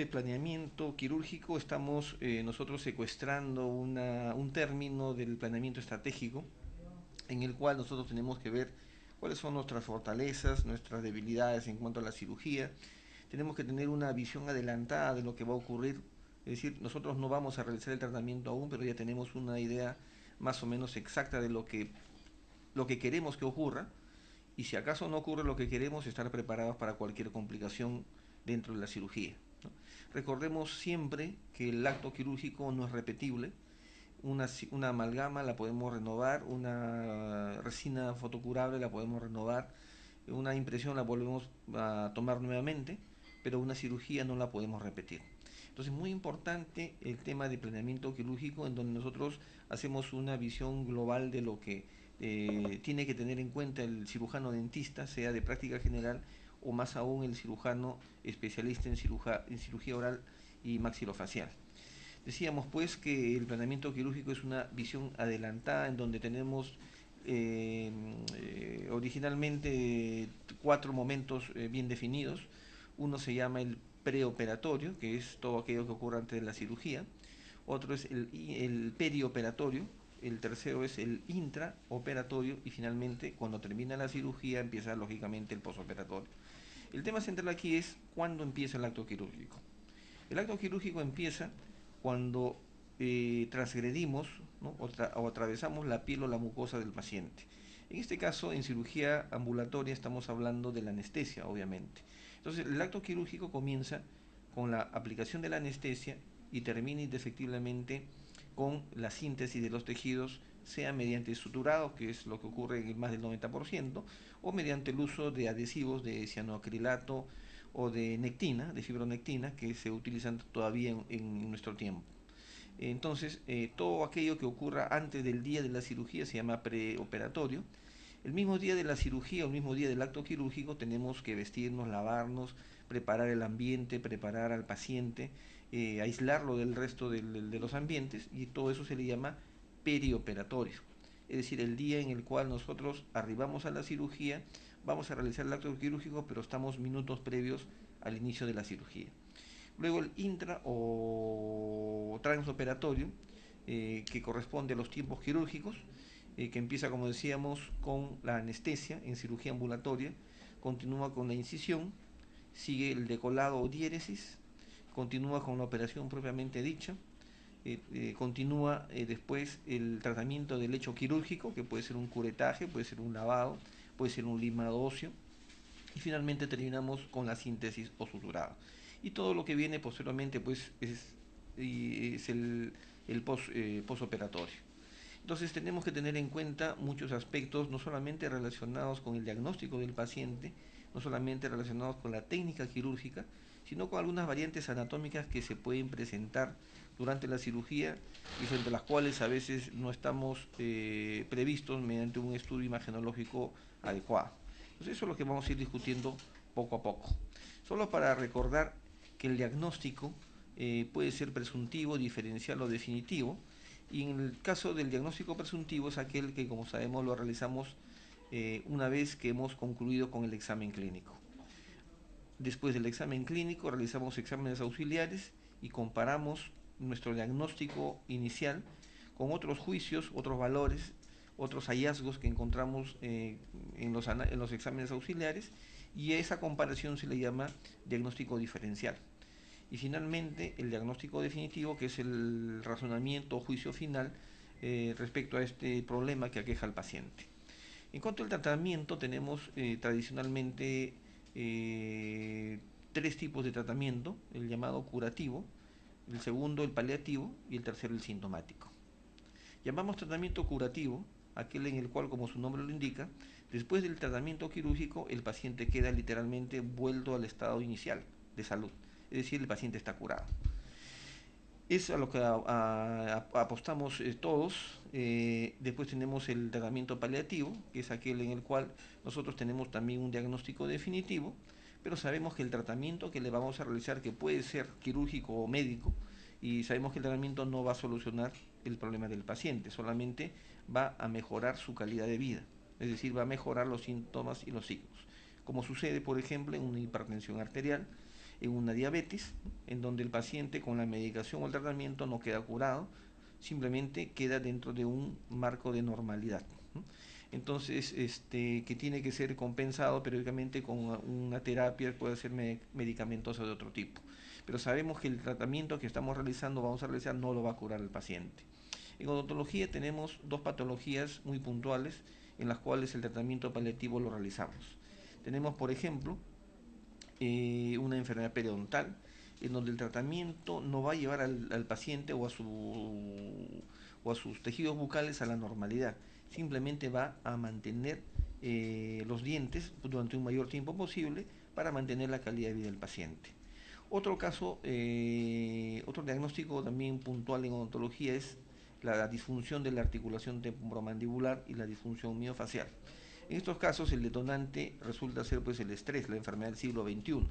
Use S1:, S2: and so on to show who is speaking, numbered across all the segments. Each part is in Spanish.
S1: de planeamiento quirúrgico estamos nosotros secuestrando un término del planeamiento estratégico en el cual nosotros tenemos que ver cuáles son nuestras fortalezas, nuestras debilidades en cuanto a la cirugía. Tenemos que tener una visión adelantada de lo que va a ocurrir. Es decir, nosotros no vamos a realizar el tratamiento aún, pero ya tenemos una idea más o menos exacta de lo que queremos que ocurra, y si acaso no ocurre lo que queremos, estar preparados para cualquier complicación dentro de la cirugía, ¿no? Recordemos siempre que el acto quirúrgico no es repetible. Una amalgama la podemos renovar, una resina fotocurable la podemos renovar, una impresión la volvemos a tomar nuevamente, pero una cirugía no la podemos repetir. Entonces, muy importante el tema de planeamiento quirúrgico, en donde nosotros hacemos una visión global de lo que tiene que tener en cuenta el cirujano dentista, sea de práctica general o más aún el cirujano especialista en cirugía oral y maxilofacial. Decíamos pues que el planeamiento quirúrgico es una visión adelantada en donde tenemos originalmente cuatro momentos bien definidos. Uno se llama el preoperatorio, que es todo aquello que ocurre antes de la cirugía. Otro es el perioperatorio. El tercero es el intraoperatorio. Y finalmente, cuando termina la cirugía, empieza lógicamente el posoperatorio. El tema central aquí es cuándo empieza el acto quirúrgico. El acto quirúrgico empieza cuando transgredimos, ¿no? O atravesamos la piel o la mucosa del paciente. En este caso, en cirugía ambulatoria estamos hablando de la anestesia, obviamente. Entonces, el acto quirúrgico comienza con la aplicación de la anestesia y termina indefectiblemente con la síntesis de los tejidos, sea mediante suturado, que es lo que ocurre en más del 90%, o mediante el uso de adhesivos de cianoacrilato o de nectina, de fibronectina, que se utilizan todavía en nuestro tiempo. Entonces, todo aquello que ocurra antes del día de la cirugía se llama preoperatorio. El mismo día de la cirugía, el mismo día del acto quirúrgico, tenemos que vestirnos, lavarnos, preparar el ambiente, preparar al paciente, aislarlo del resto de los ambientes, y todo eso se le llama perioperatorio. Es decir, el día en el cual nosotros arribamos a la cirugía, vamos a realizar el acto quirúrgico, pero estamos minutos previos al inicio de la cirugía. Luego el intra o transoperatorio, que corresponde a los tiempos quirúrgicos, que empieza, como decíamos, con la anestesia en cirugía ambulatoria, continúa con la incisión, sigue el decolado o diéresis, continúa con la operación propiamente dicha, continúa después el tratamiento del lecho quirúrgico, que puede ser un curetaje, puede ser un lavado, puede ser un limado óseo, y finalmente terminamos con la síntesis o suturado. Y todo lo que viene posteriormente pues es el posoperatorio. Entonces tenemos que tener en cuenta muchos aspectos, no solamente relacionados con el diagnóstico del paciente, no solamente relacionados con la técnica quirúrgica, sino con algunas variantes anatómicas que se pueden presentar durante la cirugía y frente a las cuales a veces no estamos previstos mediante un estudio imagenológico adecuado. Entonces eso es lo que vamos a ir discutiendo poco a poco. Solo para recordar que el diagnóstico puede ser presuntivo, diferencial o definitivo, y en el caso del diagnóstico presuntivo es aquel que, como sabemos, lo realizamos una vez que hemos concluido con el examen clínico. Después del examen clínico realizamos exámenes auxiliares y comparamos nuestro diagnóstico inicial con otros juicios, otros valores, otros hallazgos que encontramos en los exámenes auxiliares, y a esa comparación se le llama diagnóstico diferencial. Y finalmente el diagnóstico definitivo, que es el razonamiento o juicio final respecto a este problema que aqueja al paciente. En cuanto al tratamiento, tenemos tradicionalmente tres tipos de tratamiento: el llamado curativo, el segundo el paliativo y el tercero el sintomático. Llamamos tratamiento curativo aquel en el cual, como su nombre lo indica, después del tratamiento quirúrgico el paciente queda literalmente vuelto al estado inicial de salud, es decir, el paciente está curado. Es a lo que apostamos todos. Después tenemos el tratamiento paliativo, que es aquel en el cual nosotros tenemos también un diagnóstico definitivo, pero sabemos que el tratamiento que le vamos a realizar, que puede ser quirúrgico o médico, y sabemos que el tratamiento no va a solucionar el problema del paciente, solamente va a mejorar su calidad de vida, es decir, va a mejorar los síntomas y los signos, como sucede, por ejemplo, en una hipertensión arterial, en una diabetes, en donde el paciente con la medicación o el tratamiento no queda curado, simplemente queda dentro de un marco de normalidad, ¿no? Entonces, que tiene que ser compensado periódicamente con una terapia, puede ser medicamentosa de otro tipo. Pero sabemos que el tratamiento que estamos realizando, vamos a realizar, no lo va a curar al paciente. En odontología tenemos dos patologías muy puntuales en las cuales el tratamiento paliativo lo realizamos. Tenemos, por ejemplo, una enfermedad periodontal, en donde el tratamiento no va a llevar al paciente o a sus tejidos bucales a la normalidad, simplemente va a mantener los dientes durante un mayor tiempo posible para mantener la calidad de vida del paciente. Otro caso, otro diagnóstico también puntual en odontología es la disfunción de la articulación temporomandibular y la disfunción miofacial. En estos casos el detonante resulta ser pues el estrés, la enfermedad del siglo XXI.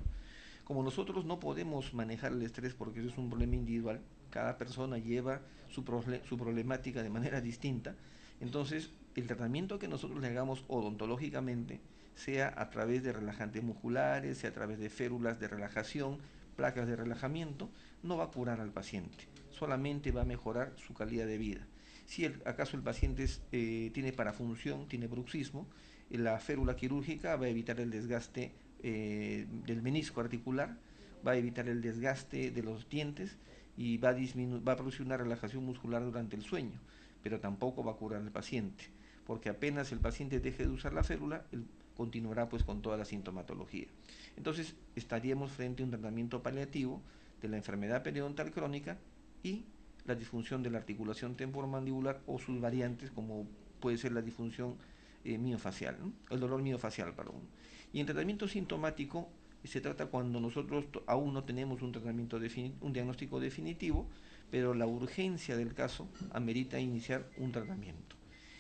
S1: Como nosotros no podemos manejar el estrés porque eso es un problema individual, cada persona lleva su problemática de manera distinta, entonces el tratamiento que nosotros le hagamos odontológicamente, sea a través de relajantes musculares, sea a través de férulas de relajación, placas de relajamiento, no va a curar al paciente, solamente va a mejorar su calidad de vida. Si acaso el paciente tiene parafunción, tiene bruxismo, la férula quirúrgica va a evitar el desgaste del menisco articular, va a evitar el desgaste de los dientes y va a producir una relajación muscular durante el sueño, pero tampoco va a curar al paciente, porque apenas el paciente deje de usar la férula, él continuará pues con toda la sintomatología. Entonces estaríamos frente a un tratamiento paliativo de la enfermedad periodontal crónica y la disfunción de la articulación temporomandibular o sus variantes, como puede ser la disfunción miofacial, ¿no? El dolor miofacial, perdón. Y en tratamiento sintomático se trata cuando nosotros aún no tenemos un un diagnóstico definitivo, pero la urgencia del caso amerita iniciar un tratamiento.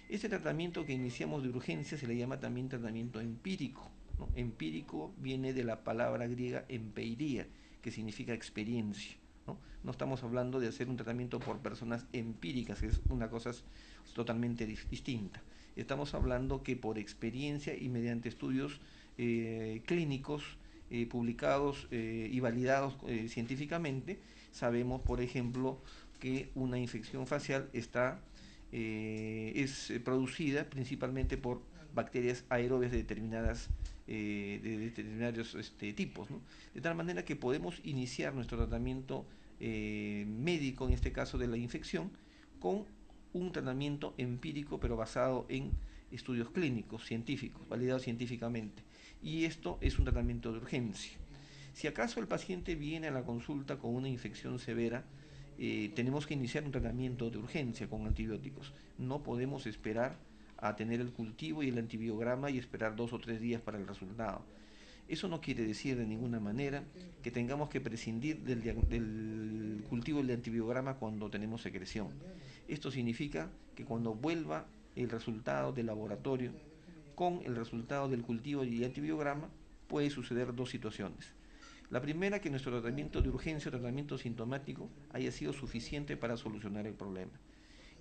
S1: Este tratamiento que iniciamos de urgencia se le llama también tratamiento empírico, ¿no? Empírico viene de la palabra griega empeiria, que significa experiencia. ¿No? No estamos hablando de hacer un tratamiento por personas empíricas, que es una cosa totalmente distinta. Estamos hablando que por experiencia y mediante estudios clínicos publicados y validados científicamente, sabemos, por ejemplo, que una infección facial es producida principalmente por bacterias aerobias de determinados tipos, ¿no? De tal manera que podemos iniciar nuestro tratamiento médico, en este caso de la infección, con un tratamiento empírico pero basado en estudios clínicos, científicos, validados científicamente. Y esto es un tratamiento de urgencia. Si acaso el paciente viene a la consulta con una infección severa, tenemos que iniciar un tratamiento de urgencia con antibióticos. No podemos esperar a tener el cultivo y el antibiograma y esperar 2 o 3 días para el resultado. Eso no quiere decir de ninguna manera que tengamos que prescindir del cultivo del antibiograma cuando tenemos secreción. Esto significa que cuando vuelva el resultado del laboratorio con el resultado del cultivo y el antibiograma, puede suceder dos situaciones. La primera, que nuestro tratamiento de urgencia o tratamiento sintomático haya sido suficiente para solucionar el problema.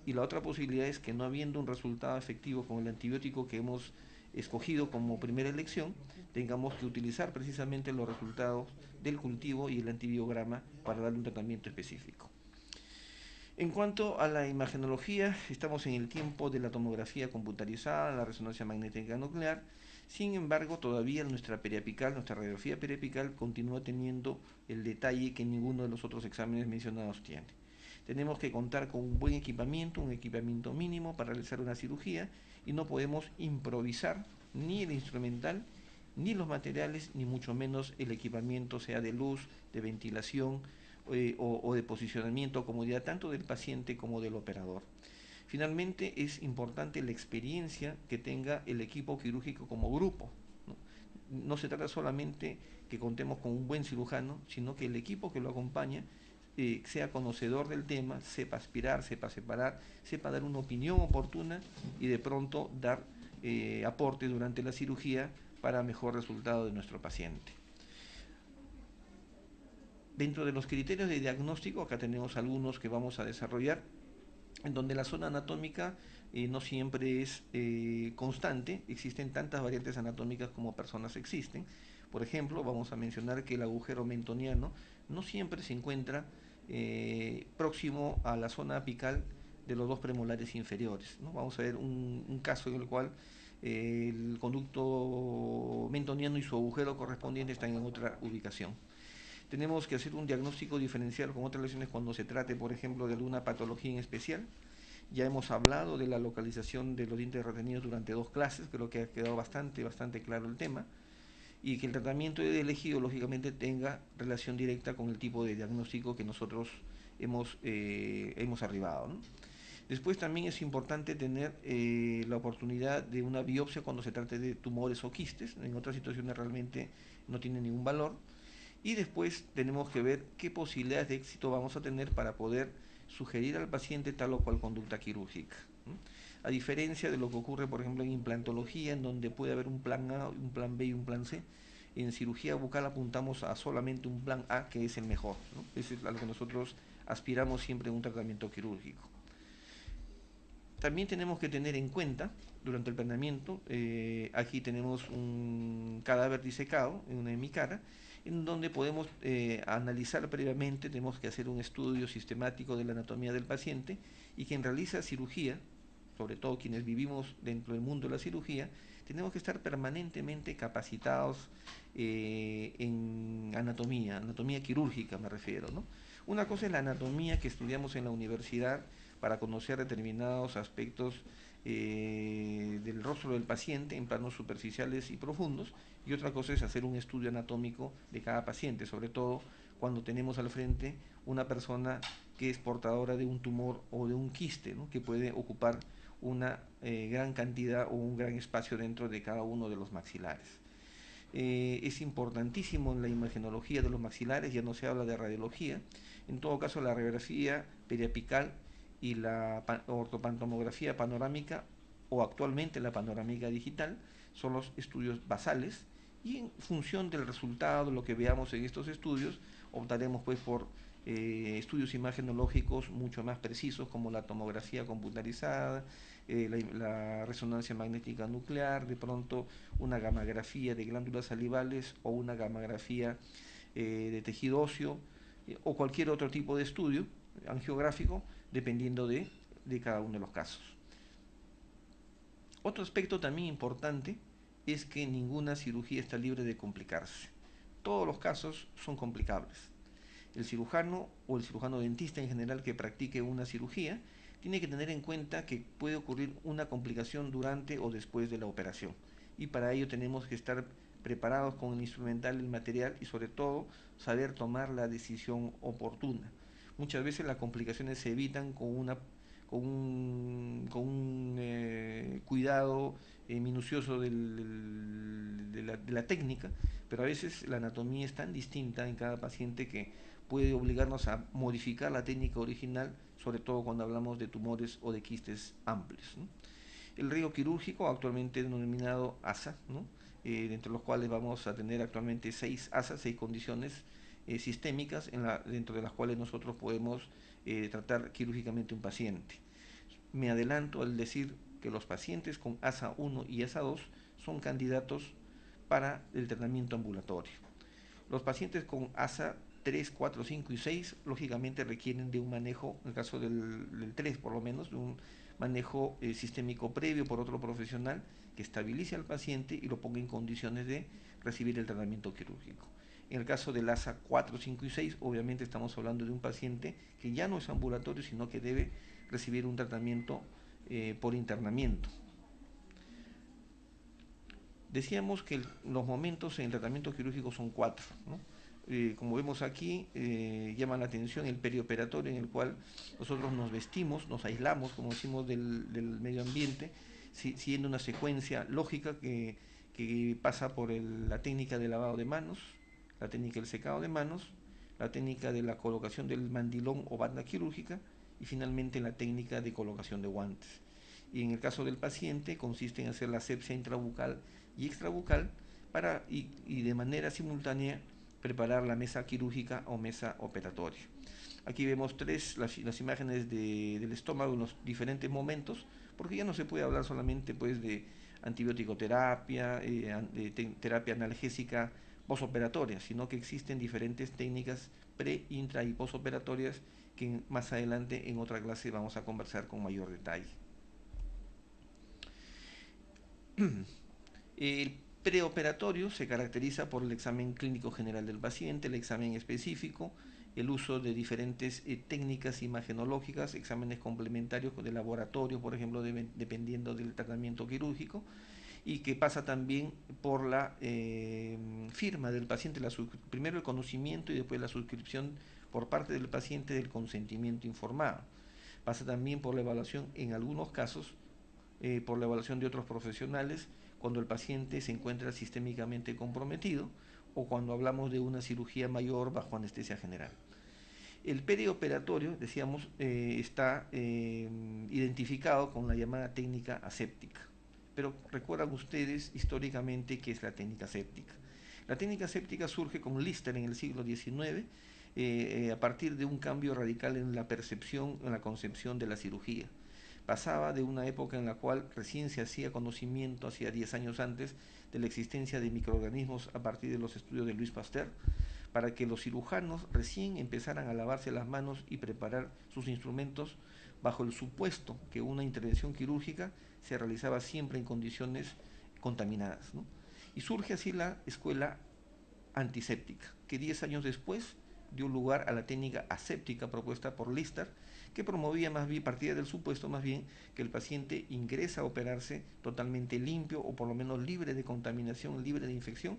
S1: Y la otra posibilidad es que no habiendo un resultado efectivo con el antibiótico que hemos escogido como primera elección, tengamos que utilizar precisamente los resultados del cultivo y el antibiograma para darle un tratamiento específico. En cuanto a la imagenología, estamos en el tiempo de la tomografía computarizada, la resonancia magnética nuclear. Sin embargo, todavía nuestra periapical, nuestra radiografía periapical continúa teniendo el detalle que ninguno de los otros exámenes mencionados tiene. Tenemos que contar con un un equipamiento mínimo para realizar una cirugía, y no podemos improvisar ni el instrumental, ni los materiales, ni mucho menos el equipamiento, sea de luz, de ventilación o de posicionamiento o comodidad tanto del paciente como del operador. Finalmente, es importante la experiencia que tenga el equipo quirúrgico como grupo. No se trata solamente que contemos con un buen cirujano, sino que el equipo que lo acompaña sea conocedor del tema, sepa aspirar, sepa separar, sepa dar una opinión oportuna y de pronto dar aporte durante la cirugía para mejor resultado de nuestro paciente. Dentro de los criterios de diagnóstico, acá tenemos algunos que vamos a desarrollar, en donde la zona anatómica no siempre es constante, existen tantas variantes anatómicas como personas existen. Por ejemplo, vamos a mencionar que el agujero mentoniano no siempre se encuentra próximo a la zona apical de los dos premolares inferiores, ¿no? Vamos a ver un caso en el cual el conducto mentoniano y su agujero correspondiente están en otra ubicación. Tenemos que hacer un diagnóstico diferencial con otras lesiones cuando se trate, por ejemplo, de alguna patología en especial. Ya hemos hablado de la localización de los dientes retenidos durante 2 clases, creo que ha quedado bastante claro el tema, y que el tratamiento elegido lógicamente tenga relación directa con el tipo de diagnóstico que nosotros hemos arribado, ¿no? Después también es importante tener la oportunidad de una biopsia cuando se trate de tumores o quistes, en otras situaciones realmente no tiene ningún valor. Y después tenemos que ver qué posibilidades de éxito vamos a tener para poder sugerir al paciente tal o cual conducta quirúrgica. A diferencia de lo que ocurre, por ejemplo, en implantología, en donde puede haber un plan A, un plan B y un plan C, en cirugía bucal apuntamos a solamente un plan A, que es el mejor, ¿no? Eso es a lo que nosotros aspiramos siempre en un tratamiento quirúrgico. También tenemos que tener en cuenta, durante el planeamiento, aquí tenemos un cadáver disecado en una hemicara, en donde podemos analizar previamente, tenemos que hacer un estudio sistemático de la anatomía del paciente, y quien realiza cirugía, sobre todo quienes vivimos dentro del mundo de la cirugía, tenemos que estar permanentemente capacitados en anatomía quirúrgica me refiero, ¿no? Una cosa es la anatomía que estudiamos en la universidad para conocer determinados aspectos del rostro del paciente en planos superficiales y profundos, y otra cosa es hacer un estudio anatómico de cada paciente, sobre todo cuando tenemos al frente una persona que es portadora de un tumor o de un quiste, ¿no? Que puede ocupar una gran cantidad o un gran espacio dentro de cada uno de los maxilares. Es importantísimo en la imagenología de los maxilares, ya no se habla de radiología, en todo caso la radiografía periapical y la ortopantomografía panorámica, o actualmente la panorámica digital, son los estudios basales, y en función del resultado, de lo que veamos en estos estudios, optaremos pues por estudios imagenológicos mucho más precisos, como la tomografía computarizada, la resonancia magnética nuclear, de pronto una gamografía de glándulas salivales o una gamografía de tejido óseo, o cualquier otro tipo de estudio angiográfico, dependiendo de cada uno de los casos. Otro aspecto también importante es que ninguna cirugía está libre de complicarse. Todos los casos son complicables. El cirujano o el cirujano dentista en general que practique una cirugía tiene que tener en cuenta que puede ocurrir una complicación durante o después de la operación, y para ello tenemos que estar preparados con el instrumental, el material, y sobre todo saber tomar la decisión oportuna. Muchas veces las complicaciones se evitan con un cuidado minucioso de la técnica, pero a veces la anatomía es tan distinta en cada paciente que puede obligarnos a modificar la técnica original, sobre todo cuando hablamos de tumores o de quistes amplios, ¿no? El río quirúrgico, actualmente denominado ASA, ¿no? Dentro de los cuales vamos a tener actualmente 6 ASA, 6 condiciones sistémicas dentro de las cuales nosotros podemos tratar quirúrgicamente un paciente. Me adelanto al decir que los pacientes con ASA 1 y ASA 2 son candidatos para el tratamiento ambulatorio. Los pacientes con ASA 3, 4, 5 y 6 lógicamente requieren de un manejo, en el caso del 3 por lo menos, de un manejo sistémico previo por otro profesional que estabilice al paciente y lo ponga en condiciones de recibir el tratamiento quirúrgico. En el caso del ASA 4, 5 y 6, obviamente estamos hablando de un paciente que ya no es ambulatorio, sino que debe recibir un tratamiento por internamiento. Decíamos que los momentos en el tratamiento quirúrgico son 4, ¿no? Como vemos aquí, llama la atención el perioperatorio, en el cual nosotros nos vestimos, nos aislamos, como decimos, del medio ambiente, siguiendo una secuencia lógica que pasa por la técnica de lavado de manos, la técnica del secado de manos, la técnica de la colocación del mandilón o banda quirúrgica, y finalmente la técnica de colocación de guantes. Y en el caso del paciente consiste en hacer la asepsia intrabucal y extrabucal y de manera simultánea preparar la mesa quirúrgica o mesa operatoria. Aquí vemos las imágenes del estómago en los diferentes momentos, porque ya no se puede hablar solamente pues de antibiótico terapia, de terapia analgésica posoperatorias, sino que existen diferentes técnicas pre, intra y posoperatorias que más adelante en otra clase vamos a conversar con mayor detalle. El preoperatorio se caracteriza por el examen clínico general del paciente, el examen específico, el uso de diferentes técnicas imagenológicas, exámenes complementarios de laboratorio, por ejemplo, dependiendo del tratamiento quirúrgico, y que pasa también por la firma del paciente, primero el conocimiento y después la suscripción por parte del paciente del consentimiento informado. Pasa también por la evaluación, en algunos casos, por la evaluación de otros profesionales, cuando el paciente se encuentra sistémicamente comprometido o cuando hablamos de una cirugía mayor bajo anestesia general. El perioperatorio, decíamos, está identificado con la llamada técnica aséptica. Pero recuerdan ustedes históricamente qué es la técnica aséptica. La técnica aséptica surge con Lister en el siglo XIX, a partir de un cambio radical en la percepción, en la concepción de la cirugía. Pasaba de una época en la cual recién se hacía conocimiento, hacía 10 años antes, de la existencia de microorganismos a partir de los estudios de Louis Pasteur, para que los cirujanos recién empezaran a lavarse las manos y preparar sus instrumentos bajo el supuesto que una intervención quirúrgica se realizaba siempre en condiciones contaminadas, ¿no? Y surge así la escuela antiséptica, que 10 años después dio lugar a la técnica aséptica propuesta por Lister, que promovía más bien, partía del supuesto más bien que el paciente ingresa a operarse totalmente limpio o por lo menos libre de contaminación, libre de infección,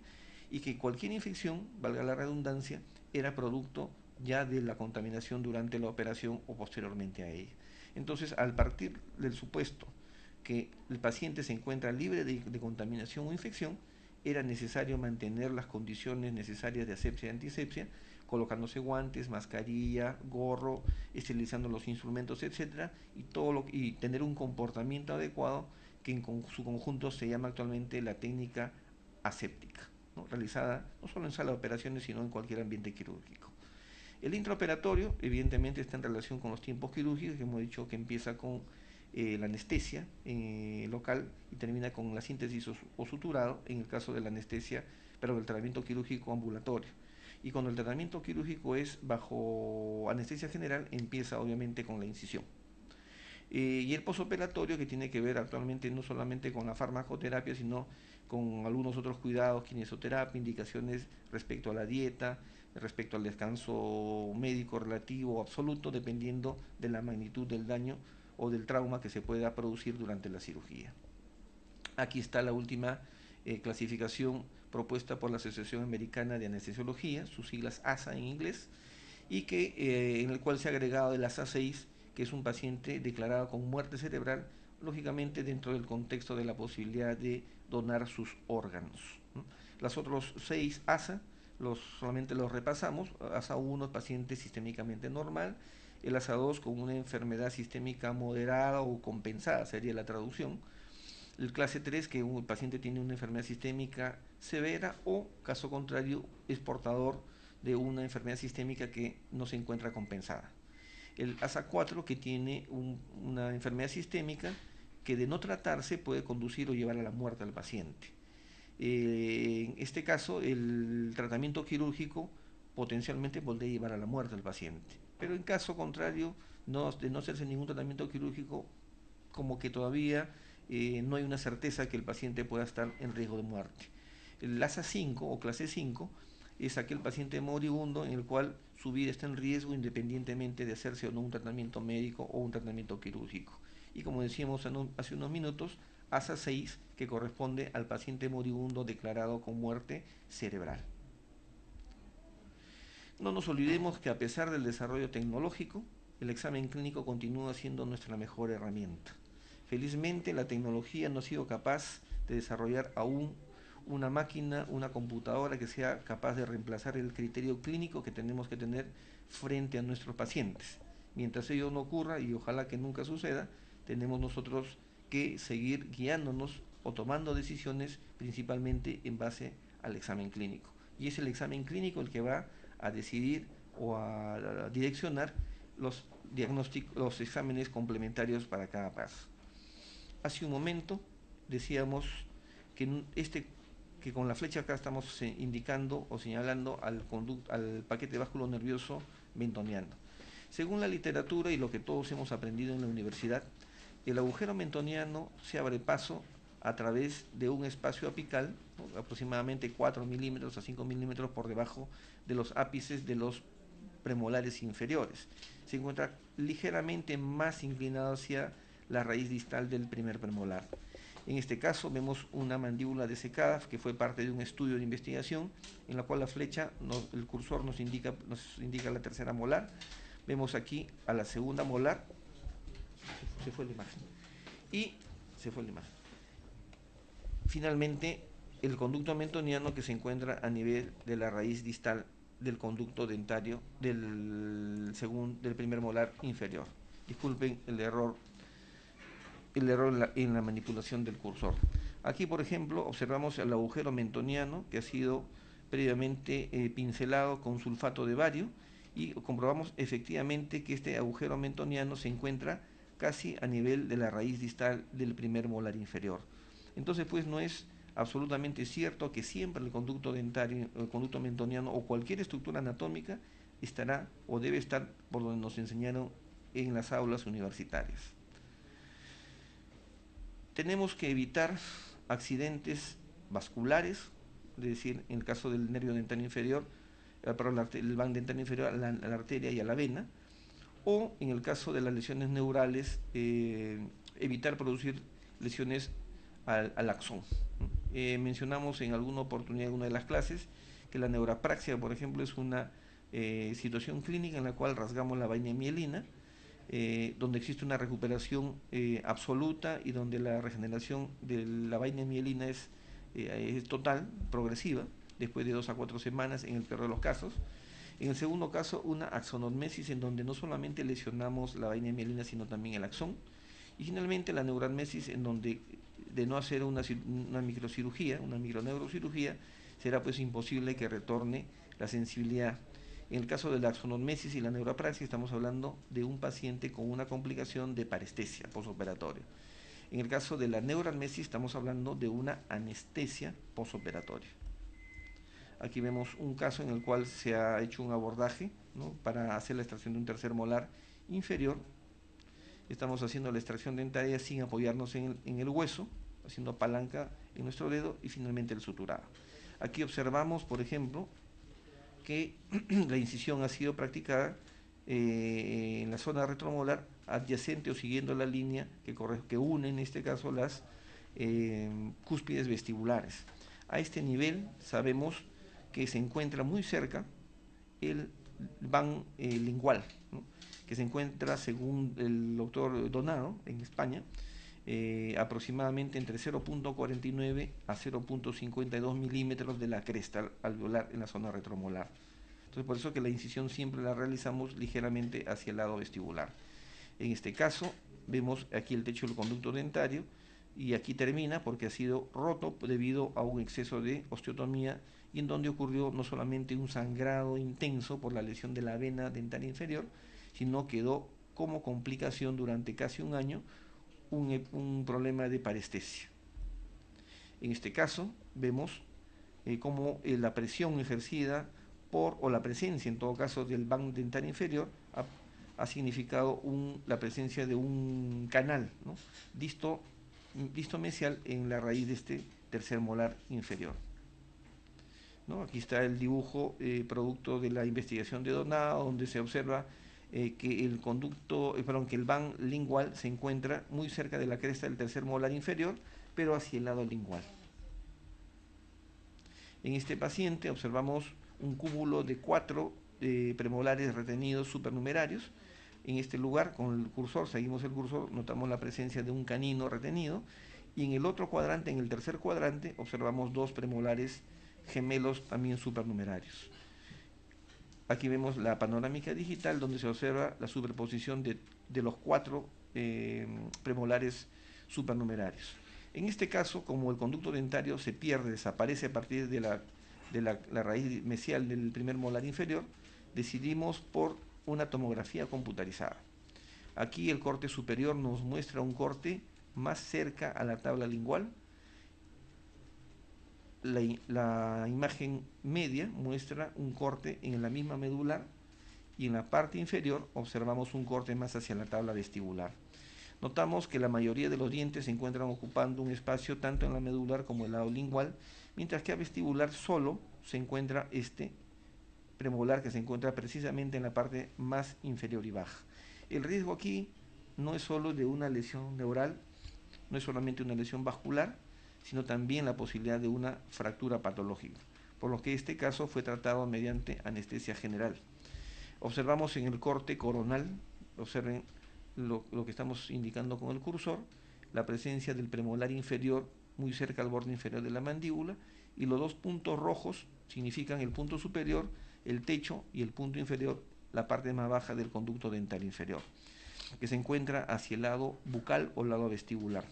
S1: y que cualquier infección, valga la redundancia, era producto ya de la contaminación durante la operación o posteriormente a ella. Entonces, al partir del supuesto que el paciente se encuentra libre de contaminación o infección, era necesario mantener las condiciones necesarias de asepsia y antisepsia, colocándose guantes, mascarilla, gorro, esterilizando los instrumentos, etcétera, y tener un comportamiento adecuado que en su conjunto se llama actualmente la técnica aséptica, ¿no? Realizada no solo en sala de operaciones, sino en cualquier ambiente quirúrgico. El intraoperatorio, evidentemente, está en relación con los tiempos quirúrgicos, que hemos dicho que empieza con la anestesia local y termina con la síntesis o suturado, en el caso de la anestesia, pero del tratamiento quirúrgico ambulatorio. Y cuando el tratamiento quirúrgico es bajo anestesia general, empieza obviamente con la incisión. Y el posoperatorio, que tiene que ver actualmente no solamente con la farmacoterapia, sino con algunos otros cuidados, kinesioterapia, indicaciones respecto a la dieta, respecto al descanso médico relativo o absoluto, dependiendo de la magnitud del daño o del trauma que se pueda producir durante la cirugía. Aquí está la última clasificación propuesta por la Asociación Americana de Anestesiología, sus siglas ASA en inglés, y que en el cual se ha agregado el ASA 6, que es un paciente declarado con muerte cerebral, lógicamente dentro del contexto de la posibilidad de donar sus órganos, ¿no? Los otros 6 ASA solamente los repasamos. ASA 1, paciente sistémicamente normal; el ASA 2 con una enfermedad sistémica moderada o compensada, sería la traducción; el clase 3, que el paciente tiene una enfermedad sistémica severa o, caso contrario, es portador de una enfermedad sistémica que no se encuentra compensada; el ASA 4, que tiene una enfermedad sistémica que de no tratarse puede conducir o llevar a la muerte al paciente. En este caso, el tratamiento quirúrgico potencialmente podría llevar a la muerte al paciente, pero en caso contrario, de no hacerse ningún tratamiento quirúrgico, como que todavía no hay una certeza que el paciente pueda estar en riesgo de muerte. El ASA 5 o clase 5 es aquel paciente moribundo en el cual su vida está en riesgo independientemente de hacerse o no un tratamiento médico o un tratamiento quirúrgico. Y como decíamos hace unos minutos, ASA 6, que corresponde al paciente moribundo declarado con muerte cerebral. No nos olvidemos que a pesar del desarrollo tecnológico, el examen clínico continúa siendo nuestra mejor herramienta. Felizmente, la tecnología no ha sido capaz de desarrollar aún una máquina, una computadora que sea capaz de reemplazar el criterio clínico que tenemos que tener frente a nuestros pacientes. Mientras ello no ocurra, y ojalá que nunca suceda, tenemos nosotros que seguir guiándonos o tomando decisiones principalmente en base al examen clínico. Y es el examen clínico el que va a decidir o a direccionar los diagnósticos, los exámenes complementarios para cada paso. Hace un momento decíamos que que con la flecha acá estamos indicando o señalando al paquete básculo nervioso mentoniano. Según la literatura y lo que todos hemos aprendido en la universidad, el agujero mentoniano se abre paso a través de un espacio apical, ¿no?, aproximadamente 4 milímetros a 5 milímetros por debajo de los ápices de los premolares inferiores. Se encuentra ligeramente más inclinado hacia la raíz distal del primer premolar. En este caso vemos una mandíbula desecada que fue parte de un estudio de investigación en la cual la flecha, el cursor nos indica la tercera molar. Vemos aquí a la segunda molar. Se fue la imagen. Y se fue la imagen. Finalmente, el conducto mentoniano que se encuentra a nivel de la raíz distal del conducto dentario del primer molar inferior. Disculpen el error en la manipulación del cursor. Aquí, por ejemplo, observamos el agujero mentoniano que ha sido previamente pincelado con sulfato de bario y comprobamos efectivamente que este agujero mentoniano se encuentra casi a nivel de la raíz distal del primer molar inferior. Entonces, pues no es absolutamente cierto que siempre el conducto dentario, el conducto mentoniano o cualquier estructura anatómica estará o debe estar por donde nos enseñaron en las aulas universitarias. Tenemos que evitar accidentes vasculares, es decir, en el caso del nervio dentario inferior, el van dentario inferior a la arteria y a la vena, o en el caso de las lesiones neurales, evitar producir lesiones al axón. Mencionamos en alguna oportunidad, en una de las clases, que la neurapraxia, por ejemplo, es una situación clínica en la cual rasgamos la vaina mielina, donde existe una recuperación absoluta y donde la regeneración de la vaina mielina es total, progresiva, después de 2 a 4 semanas en el peor de los casos. En el segundo caso, una axonomesis en donde no solamente lesionamos la vaina mielina, sino también el axón. Y finalmente la neuranmesis en donde de no hacer una microcirugía, una microneurocirugía, será pues imposible que retorne la sensibilidad. En el caso de la axonomesis y la neurapraxia estamos hablando de un paciente con una complicación de parestesia posoperatoria. En el caso de la neuranmesis estamos hablando de una anestesia posoperatoria. Aquí vemos un caso en el cual se ha hecho un abordaje, ¿no?, para hacer la extracción de un tercer molar inferior. Estamos haciendo la extracción dentaria sin apoyarnos en el hueso, haciendo palanca en nuestro dedo y finalmente el suturado. Aquí observamos, por ejemplo, que la incisión ha sido practicada en la zona retromolar adyacente o siguiendo la línea que une en este caso las cúspides vestibulares. A este nivel sabemos que se encuentra muy cerca el van lingual, ¿no?, que se encuentra, según el doctor Donado, en España, aproximadamente entre 0.49 a 0.52 milímetros de la cresta alveolar en la zona retromolar. Entonces, por eso que la incisión siempre la realizamos ligeramente hacia el lado vestibular. En este caso, vemos aquí el techo del conducto dentario y aquí termina porque ha sido roto debido a un exceso de osteotomía y en donde ocurrió no solamente un sangrado intenso por la lesión de la vena dentaria inferior, sino quedó como complicación durante casi un año un problema de parestesia. En este caso vemos cómo la presión ejercida o la presencia en todo caso del van dentario inferior ha significado la presencia de un canal, ¿no?, distomesial en la raíz de este tercer molar inferior, ¿no? Aquí está el dibujo producto de la investigación de Donado, donde se observa que el van lingual se encuentra muy cerca de la cresta del tercer molar inferior, pero hacia el lado lingual. En este paciente observamos un cúmulo de 4 premolares retenidos supernumerarios. En este lugar, con el cursor, seguimos el cursor, notamos la presencia de un canino retenido, y en el otro cuadrante, en el tercer cuadrante, observamos 2 premolares gemelos también supernumerarios. Aquí vemos la panorámica digital donde se observa la superposición de los 4 premolares supernumerarios. En este caso, como el conducto dentario se pierde, desaparece a partir de la raíz mesial del primer molar inferior, decidimos por una tomografía computarizada. Aquí el corte superior nos muestra un corte más cerca a la tabla lingual. la imagen media muestra un corte en la misma medular y en la parte inferior observamos un corte más hacia la tabla vestibular. Notamos que la mayoría de los dientes se encuentran ocupando un espacio tanto en la medular como en el lado lingual, mientras que a vestibular solo se encuentra este premolar que se encuentra precisamente en la parte más inferior y baja. El riesgo aquí no es solo de una lesión neural, no es solamente una lesión vascular, sino también la posibilidad de una fractura patológica, por lo que este caso fue tratado mediante anestesia general. Observamos en el corte coronal, observen lo que estamos indicando con el cursor, la presencia del premolar inferior muy cerca al borde inferior de la mandíbula, y los dos puntos rojos significan el punto superior, el techo, y el punto inferior, la parte más baja del conducto dental inferior, que se encuentra hacia el lado bucal o lado vestibular.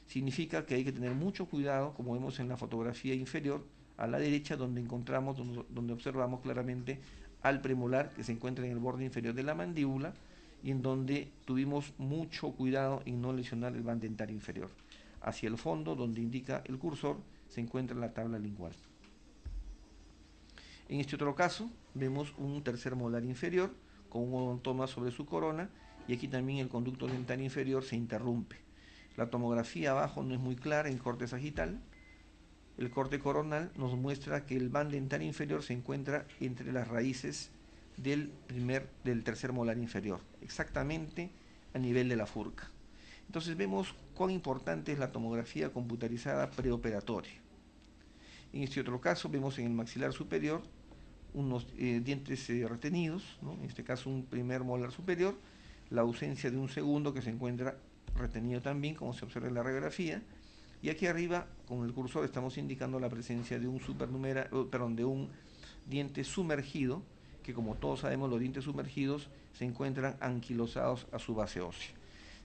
S1: Significa que hay que tener mucho cuidado, como vemos en la fotografía inferior, a la derecha, donde observamos claramente al premolar que se encuentra en el borde inferior de la mandíbula y en donde tuvimos mucho cuidado en no lesionar el van dental inferior. Hacia el fondo, donde indica el cursor, se encuentra la tabla lingual. En este otro caso, vemos un tercer molar inferior con un odontoma sobre su corona, y aquí también el conducto dental inferior se interrumpe. La tomografía abajo no es muy clara en corte sagital. El corte coronal nos muestra que el van dental inferior se encuentra entre las raíces del tercer molar inferior, exactamente a nivel de la furca. Entonces vemos cuán importante es la tomografía computarizada preoperatoria. En este otro caso vemos en el maxilar superior unos dientes retenidos, ¿no? En este caso un primer molar superior, la ausencia de un segundo que se encuentra retenido también, como se observa en la radiografía, y aquí arriba con el cursor estamos indicando la presencia de un diente sumergido, que como todos sabemos los dientes sumergidos se encuentran anquilosados a su base ósea.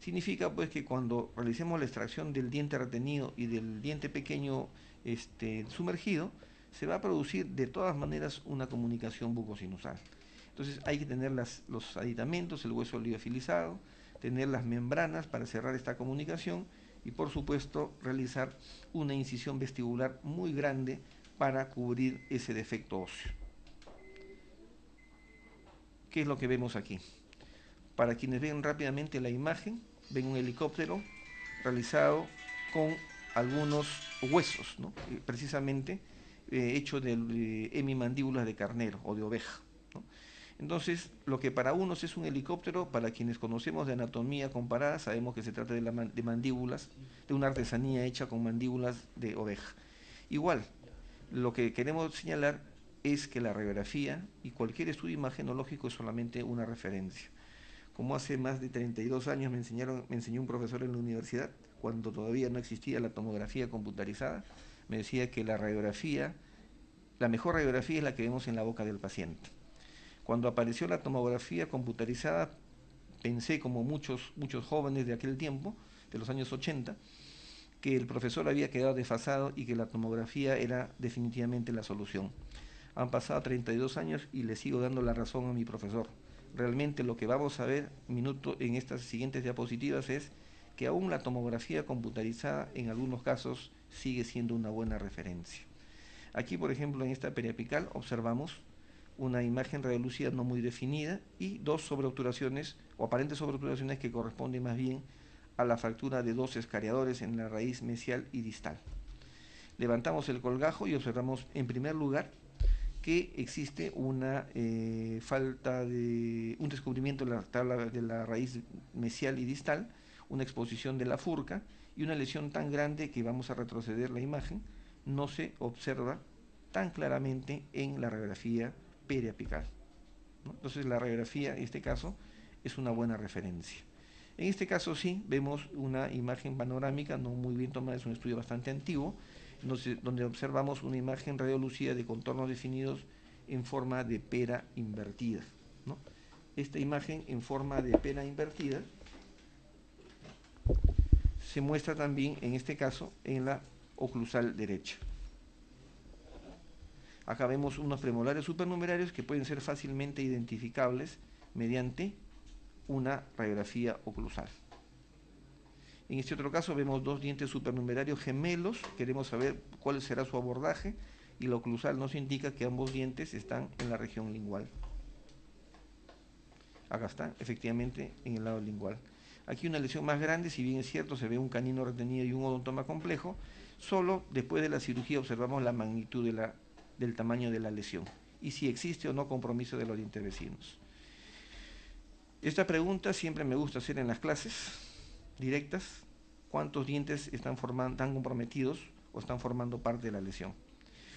S1: Significa pues que cuando realicemos la extracción del diente retenido y del diente pequeño sumergido, se va a producir de todas maneras una comunicación bucosinusal. Entonces hay que tener los aditamentos, el hueso liofilizado, tener las membranas para cerrar esta comunicación y por supuesto realizar una incisión vestibular muy grande para cubrir ese defecto óseo. ¿Qué es lo que vemos aquí? Para quienes ven rápidamente la imagen, ven un helicóptero realizado con algunos huesos, ¿no? Precisamente hecho de hemimandíbulas de carnero o de oveja, ¿no? Entonces, lo que para unos es un helicóptero, para quienes conocemos de anatomía comparada, sabemos que se trata de mandíbulas, de una artesanía hecha con mandíbulas de oveja. Igual, lo que queremos señalar es que la radiografía y cualquier estudio imagenológico es solamente una referencia. Como hace más de 32 años me enseñó un profesor en la universidad, cuando todavía no existía la tomografía computarizada, me decía que la mejor radiografía es la que vemos en la boca del paciente. Cuando apareció la tomografía computarizada, pensé, como muchos jóvenes de aquel tiempo, de los años 80, que el profesor había quedado desfasado y que la tomografía era definitivamente la solución. Han pasado 32 años y le sigo dando la razón a mi profesor. Realmente lo que vamos a ver en estas siguientes diapositivas es que aún la tomografía computarizada en algunos casos sigue siendo una buena referencia. Aquí, por ejemplo, en esta periapical observamos una imagen radiolúcida no muy definida y dos sobreobturaciones o aparentes sobreobturaciones que corresponden más bien a la fractura de dos escariadores en la raíz mesial y distal. Levantamos el colgajo y observamos en primer lugar que existe una un descubrimiento de la tabla de la raíz mesial y distal, una exposición de la furca y una lesión tan grande que vamos a retroceder la imagen, no se observa tan claramente en la radiografía periapical, ¿no? Entonces la radiografía en este caso es una buena referencia. En este caso sí vemos una imagen panorámica no muy bien tomada, es un estudio bastante antiguo, donde observamos una imagen radiolúcida de contornos definidos en forma de pera invertida, ¿no? Esta imagen en forma de pera invertida se muestra también en este caso en la oclusal derecha. Acá vemos unos premolares supernumerarios que pueden ser fácilmente identificables mediante una radiografía oclusal. En este otro caso vemos dos dientes supernumerarios gemelos, queremos saber cuál será su abordaje y la oclusal nos indica que ambos dientes están en la región lingual. Acá está, efectivamente, en el lado lingual. Aquí una lesión más grande, si bien es cierto, se ve un canino retenido y un odontoma complejo, solo después de la cirugía observamos la magnitud del tamaño de la lesión y si existe o no compromiso de los dientes vecinos. Esta pregunta siempre me gusta hacer en las clases directas: ¿cuántos dientes están comprometidos o están formando parte de la lesión?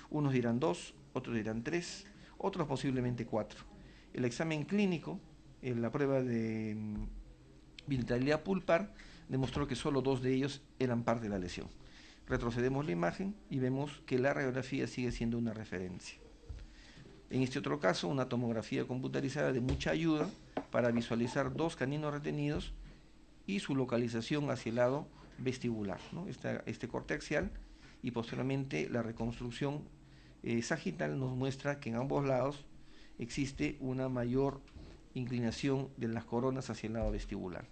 S1: Unos dirán 2, otros dirán 3, otros posiblemente 4. El examen clínico, la prueba de vitralidad pulpar, demostró que solo 2 de ellos eran parte de la lesión. Retrocedemos la imagen y vemos que la radiografía sigue siendo una referencia. En este otro caso, una tomografía computarizada de mucha ayuda para visualizar 2 caninos retenidos y su localización hacia el lado vestibular, ¿no? Este corte axial, y posteriormente la reconstrucción sagital nos muestra que en ambos lados existe una mayor inclinación de las coronas hacia el lado vestibular.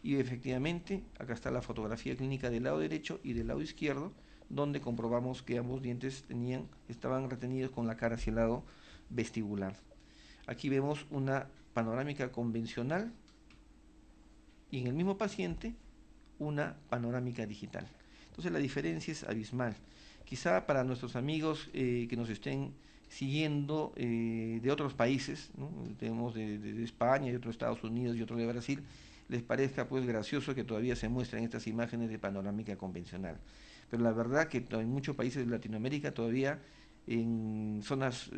S1: Y efectivamente, acá está la fotografía clínica del lado derecho y del lado izquierdo, donde comprobamos que ambos dientes estaban retenidos con la cara hacia el lado vestibular. Aquí vemos una panorámica convencional y en el mismo paciente una panorámica digital. Entonces la diferencia es abismal. Quizá para nuestros amigos que nos estén siguiendo de otros países, ¿no? Tenemos de España y otros Estados Unidos y otros de Brasil, les parezca pues gracioso que todavía se muestren estas imágenes de panorámica convencional. Pero la verdad que en muchos países de Latinoamérica todavía, en zonas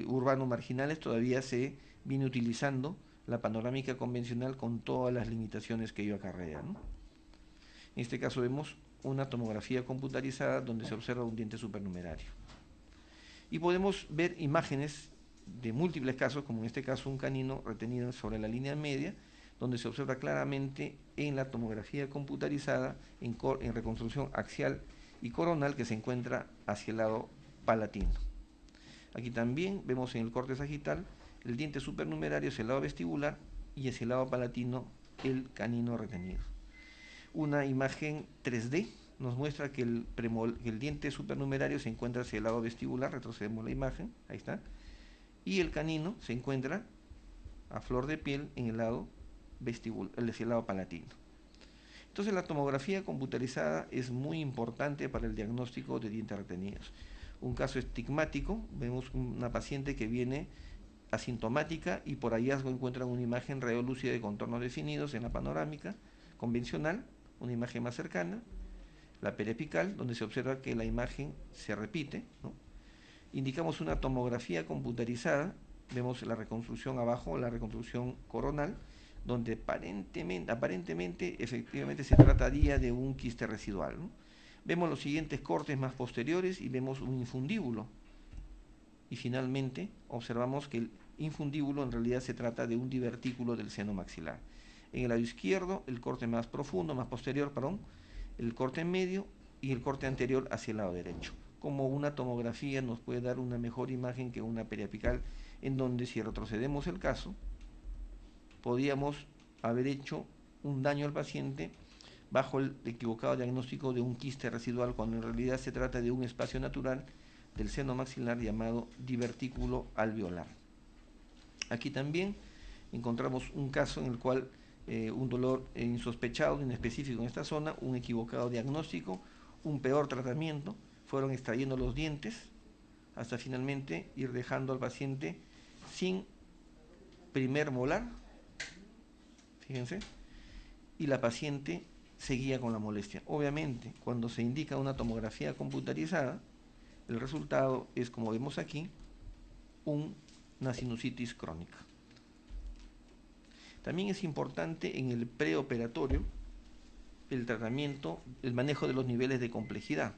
S1: urbano-marginales, todavía se viene utilizando la panorámica convencional con todas las limitaciones que ello acarrea, ¿no? En este caso vemos una tomografía computarizada donde se observa un diente supernumerario. Y podemos ver imágenes de múltiples casos, como en este caso un canino retenido sobre la línea media, donde se observa claramente en la tomografía computarizada, en reconstrucción axial y coronal, que se encuentra hacia el lado palatino. Aquí también vemos en el corte sagital el diente supernumerario hacia el lado vestibular y hacia el lado palatino el canino retenido. Una imagen 3D nos muestra que el diente supernumerario se encuentra hacia el lado vestibular, retrocedemos la imagen, ahí está, y el canino se encuentra a flor de piel en el lado vestibular, hacia el lado palatino. Entonces la tomografía computarizada es muy importante para el diagnóstico de dientes retenidos. Un caso estigmático, vemos una paciente que viene asintomática y por hallazgo encuentran una imagen radiolúcida de contornos definidos en la panorámica convencional, una imagen más cercana, la periapical, donde se observa que la imagen se repite, ¿no? Indicamos una tomografía computarizada, vemos la reconstrucción abajo, la reconstrucción coronal, donde aparentemente efectivamente se trataría de un quiste residual, ¿no? Vemos los siguientes cortes más posteriores y vemos un infundíbulo. Y finalmente observamos que el infundíbulo en realidad se trata de un divertículo del seno maxilar. En el lado izquierdo, el corte más profundo, más posterior, perdón, el corte medio y el corte anterior hacia el lado derecho. Como una tomografía nos puede dar una mejor imagen que una periapical, en donde si retrocedemos el caso, podíamos haber hecho un daño al paciente bajo el equivocado diagnóstico de un quiste residual, cuando en realidad se trata de un espacio natural del seno maxilar llamado divertículo alveolar. Aquí también encontramos un caso en el cual un dolor insospechado, inespecífico en esta zona, un equivocado diagnóstico, un peor tratamiento, fueron extrayendo los dientes hasta finalmente ir dejando al paciente sin primer molar, fíjense, y la paciente seguía con la molestia. Obviamente, cuando se indica una tomografía computarizada, el resultado es, como vemos aquí, una sinusitis crónica. También es importante en el preoperatorio el tratamiento, el manejo de los niveles de complejidad.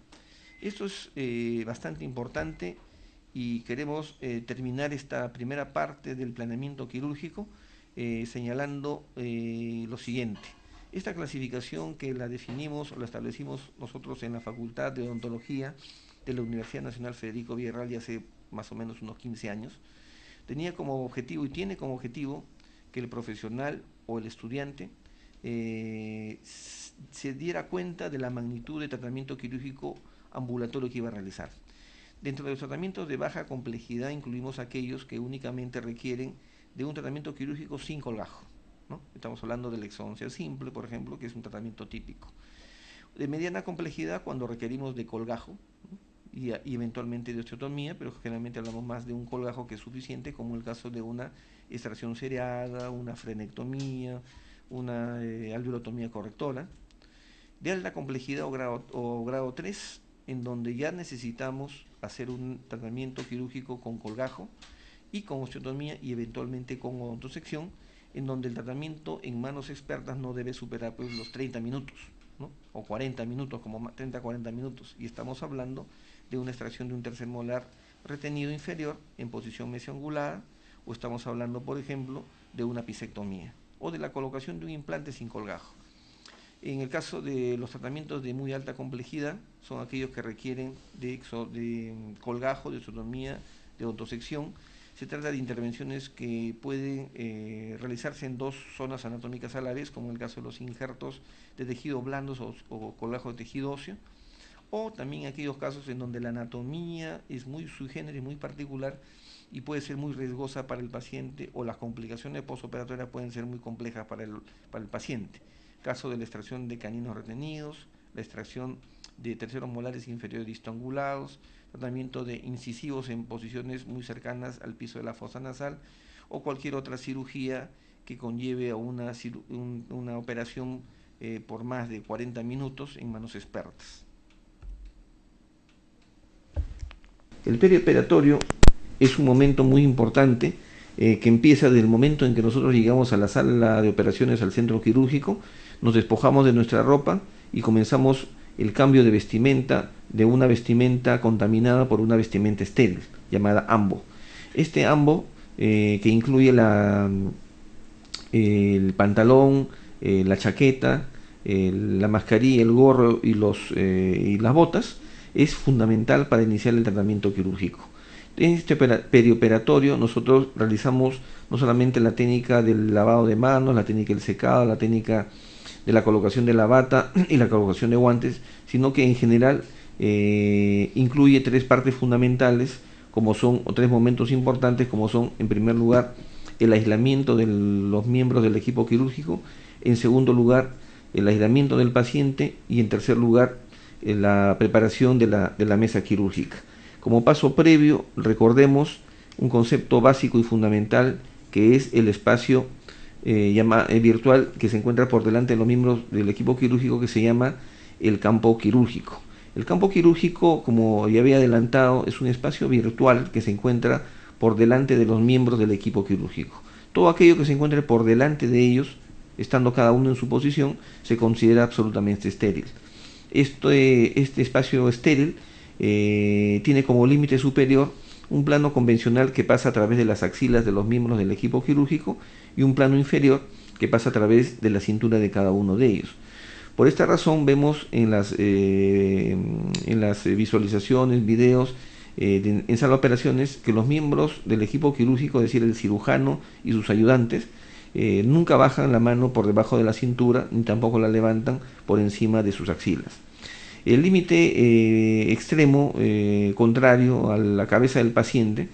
S1: Esto es bastante importante y queremos terminar esta primera parte del planeamiento quirúrgico señalando lo siguiente. Esta clasificación que la definimos o la establecimos nosotros en la Facultad de Odontología de la Universidad Nacional Federico Villarreal ya hace más o menos unos 15 años, tenía como objetivo y tiene como objetivo que el profesional o el estudiante se diera cuenta de la magnitud de tratamiento quirúrgico ambulatorio que iba a realizar. Dentro de los tratamientos de baja complejidad incluimos aquellos que únicamente requieren de un tratamiento quirúrgico sin colgajo, ¿no? Estamos hablando de la exodoncia simple, por ejemplo, que es un tratamiento típico. De mediana complejidad cuando requerimos de colgajo, ¿no? y eventualmente de osteotomía, pero generalmente hablamos más de un colgajo que es suficiente, como el caso de una extracción seriada, una frenectomía, una alveolotomía correctora. De alta complejidad o grado 3, en donde ya necesitamos hacer un tratamiento quirúrgico con colgajo y con osteotomía y eventualmente con odontosección, en donde el tratamiento en manos expertas no debe superar pues, los 30 minutos, ¿no? O 40 minutos, como 30-40 minutos, y estamos hablando de una extracción de un tercer molar retenido inferior en posición mesioangular, o estamos hablando, por ejemplo, de una pisectomía, o de la colocación de un implante sin colgajo. En el caso de los tratamientos de muy alta complejidad, son aquellos que requieren de colgajo, de osteotomía, de odontosección. Se trata de intervenciones que pueden realizarse en dos zonas anatómicas a la vez, como en el caso de los injertos de tejido blandos o colgajo de tejido óseo, o también aquellos casos en donde la anatomía es muy sui generis, muy particular, y puede ser muy riesgosa para el paciente, o las complicaciones postoperatorias pueden ser muy complejas para el paciente. Caso de la extracción de caninos retenidos, la extracción de terceros molares inferiores distoangulados, tratamiento de incisivos en posiciones muy cercanas al piso de la fosa nasal, o cualquier otra cirugía que conlleve a una operación por más de 40 minutos en manos expertas. El perioperatorio es un momento muy importante que empieza desde el momento en que nosotros llegamos a la sala de operaciones, al centro quirúrgico, nos despojamos de nuestra ropa y comenzamos el cambio de vestimenta, de una vestimenta contaminada por una vestimenta estéril, llamada ambo. Este ambo, que incluye el pantalón, la chaqueta, la mascarilla, el gorro y las botas, es fundamental para iniciar el tratamiento quirúrgico. En este perioperatorio nosotros realizamos no solamente la técnica del lavado de manos, la técnica del secado, la técnica de la colocación de la bata y la colocación de guantes, sino que en general incluye tres partes fundamentales, o tres momentos importantes, como son, en primer lugar, el aislamiento de los miembros del equipo quirúrgico, en segundo lugar, el aislamiento del paciente, y en tercer lugar, la preparación de la mesa quirúrgica. Como paso previo, recordemos un concepto básico y fundamental, que es el espacio virtual que se encuentra por delante de los miembros del equipo quirúrgico, que se llama el campo quirúrgico. El campo quirúrgico, como ya había adelantado, es un espacio virtual que se encuentra por delante de los miembros del equipo quirúrgico. Todo aquello que se encuentre por delante de ellos, estando cada uno en su posición, se considera absolutamente estéril. Este espacio estéril tiene como límite superior un plano convencional que pasa a través de las axilas de los miembros del equipo quirúrgico y un plano inferior que pasa a través de la cintura de cada uno de ellos. Por esta razón vemos en las visualizaciones, videos, en sala de operaciones, que los miembros del equipo quirúrgico, es decir, el cirujano y sus ayudantes, nunca bajan la mano por debajo de la cintura, ni tampoco la levantan por encima de sus axilas. El límite extremo, contrario a la cabeza del paciente,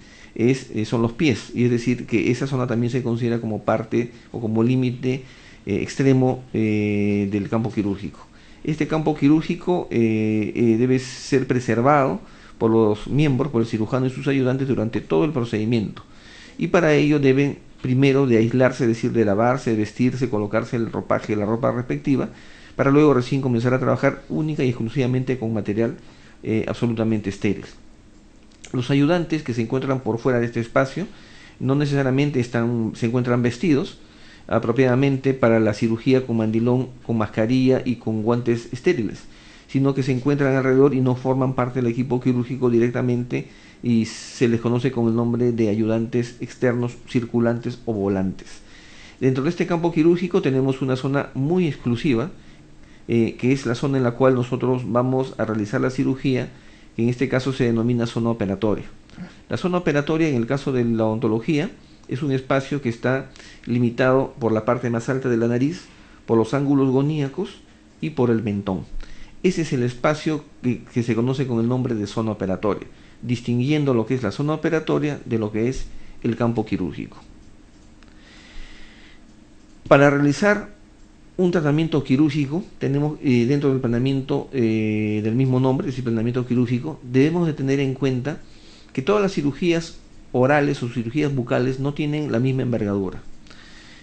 S1: son los pies, y es decir, que esa zona también se considera como parte o como límite extremo del campo quirúrgico. Este campo quirúrgico debe ser preservado por los miembros, por el cirujano y sus ayudantes durante todo el procedimiento, y para ello deben primero de aislarse, es decir, de lavarse, de vestirse, colocarse el ropaje, la ropa respectiva, para luego recién comenzar a trabajar única y exclusivamente con material absolutamente estéril. Los ayudantes que se encuentran por fuera de este espacio no necesariamente se encuentran vestidos apropiadamente para la cirugía con mandilón, con mascarilla y con guantes estériles, sino que se encuentran alrededor y no forman parte del equipo quirúrgico directamente, y se les conoce con el nombre de ayudantes externos, circulantes o volantes. Dentro de este campo quirúrgico tenemos una zona muy exclusiva, que es la zona en la cual nosotros vamos a realizar la cirugía, que en este caso se denomina zona operatoria. La zona operatoria, en el caso de la odontología, es un espacio que está limitado por la parte más alta de la nariz, por los ángulos goníacos y por el mentón. Ese es el espacio que se conoce con el nombre de zona operatoria, distinguiendo lo que es la zona operatoria de lo que es el campo quirúrgico. Para realizar un tratamiento quirúrgico, tenemos dentro del planeamiento del mismo nombre, es decir, planeamiento quirúrgico, debemos de tener en cuenta que todas las cirugías orales o cirugías bucales no tienen la misma envergadura.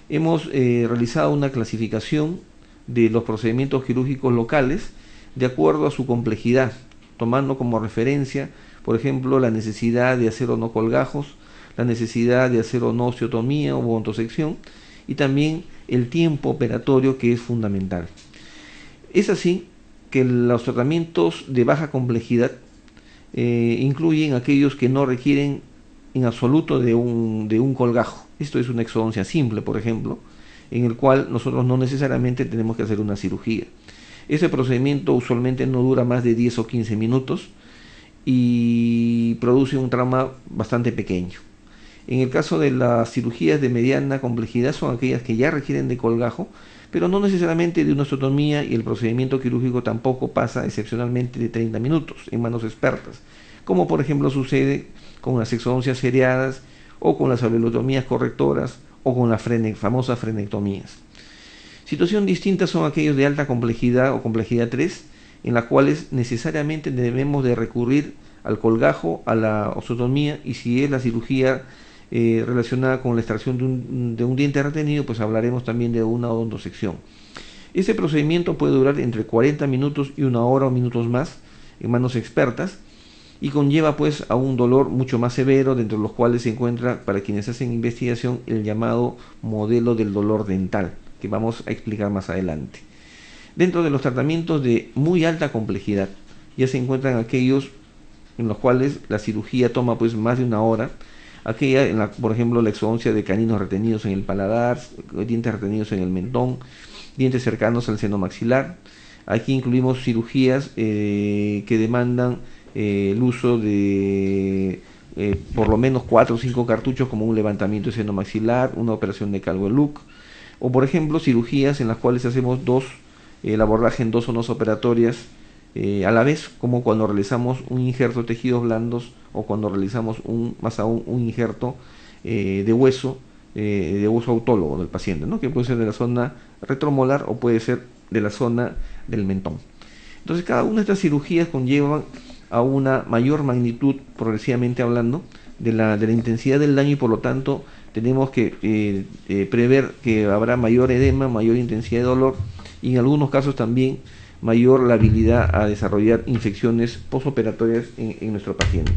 S1: Hemos realizado una clasificación de los procedimientos quirúrgicos locales de acuerdo a su complejidad, tomando como referencia, por ejemplo, la necesidad de hacer o no colgajos, la necesidad de hacer o no osteotomía o odontosección, y también el tiempo operatorio, que es fundamental. Es así que los tratamientos de baja complejidad incluyen aquellos que no requieren en absoluto de un colgajo. Esto es una exodoncia simple, por ejemplo, en el cual nosotros no necesariamente tenemos que hacer una cirugía. Ese procedimiento usualmente no dura más de 10 o 15 minutos y produce un trauma bastante pequeño. En el caso de las cirugías de mediana complejidad son aquellas que ya requieren de colgajo, pero no necesariamente de una osteotomía, y el procedimiento quirúrgico tampoco pasa excepcionalmente de 30 minutos en manos expertas, como por ejemplo sucede con las exodoncias seriadas o con las alveolotomías correctoras o con las famosas frenectomías. Situación distinta son aquellos de alta complejidad o complejidad 3, en las cuales necesariamente debemos de recurrir al colgajo, a la osteotomía, y si es la cirugía relacionada con la extracción de un diente retenido, pues hablaremos también de una odontosección. Ese procedimiento puede durar entre 40 minutos y 1 hora o minutos más en manos expertas, y conlleva pues a un dolor mucho más severo, dentro de los cuales se encuentra, para quienes hacen investigación, el llamado modelo del dolor dental, que vamos a explicar más adelante. Dentro de los tratamientos de muy alta complejidad ya se encuentran aquellos en los cuales la cirugía toma pues más de 1 hora, aquella por ejemplo la exodoncia de caninos retenidos en el paladar, dientes retenidos en el mentón, dientes cercanos al seno maxilar. Aquí incluimos cirugías que demandan el uso de por lo menos 4 o 5 cartuchos, como un levantamiento de seno maxilar, una operación de Calvo-Leuc, o por ejemplo cirugías en las cuales hacemos el abordaje en 2 zonas operatorias a la vez, como cuando realizamos un injerto de tejidos blandos, o cuando realizamos más aún un injerto de hueso autólogo del paciente, ¿no? Que puede ser de la zona retromolar o puede ser de la zona del mentón. Entonces cada una de estas cirugías conllevan a una mayor magnitud, progresivamente hablando, de la intensidad del daño, y por lo tanto tenemos que prever que habrá mayor edema, mayor intensidad de dolor, y en algunos casos también mayor la habilidad a desarrollar infecciones postoperatorias en nuestro paciente.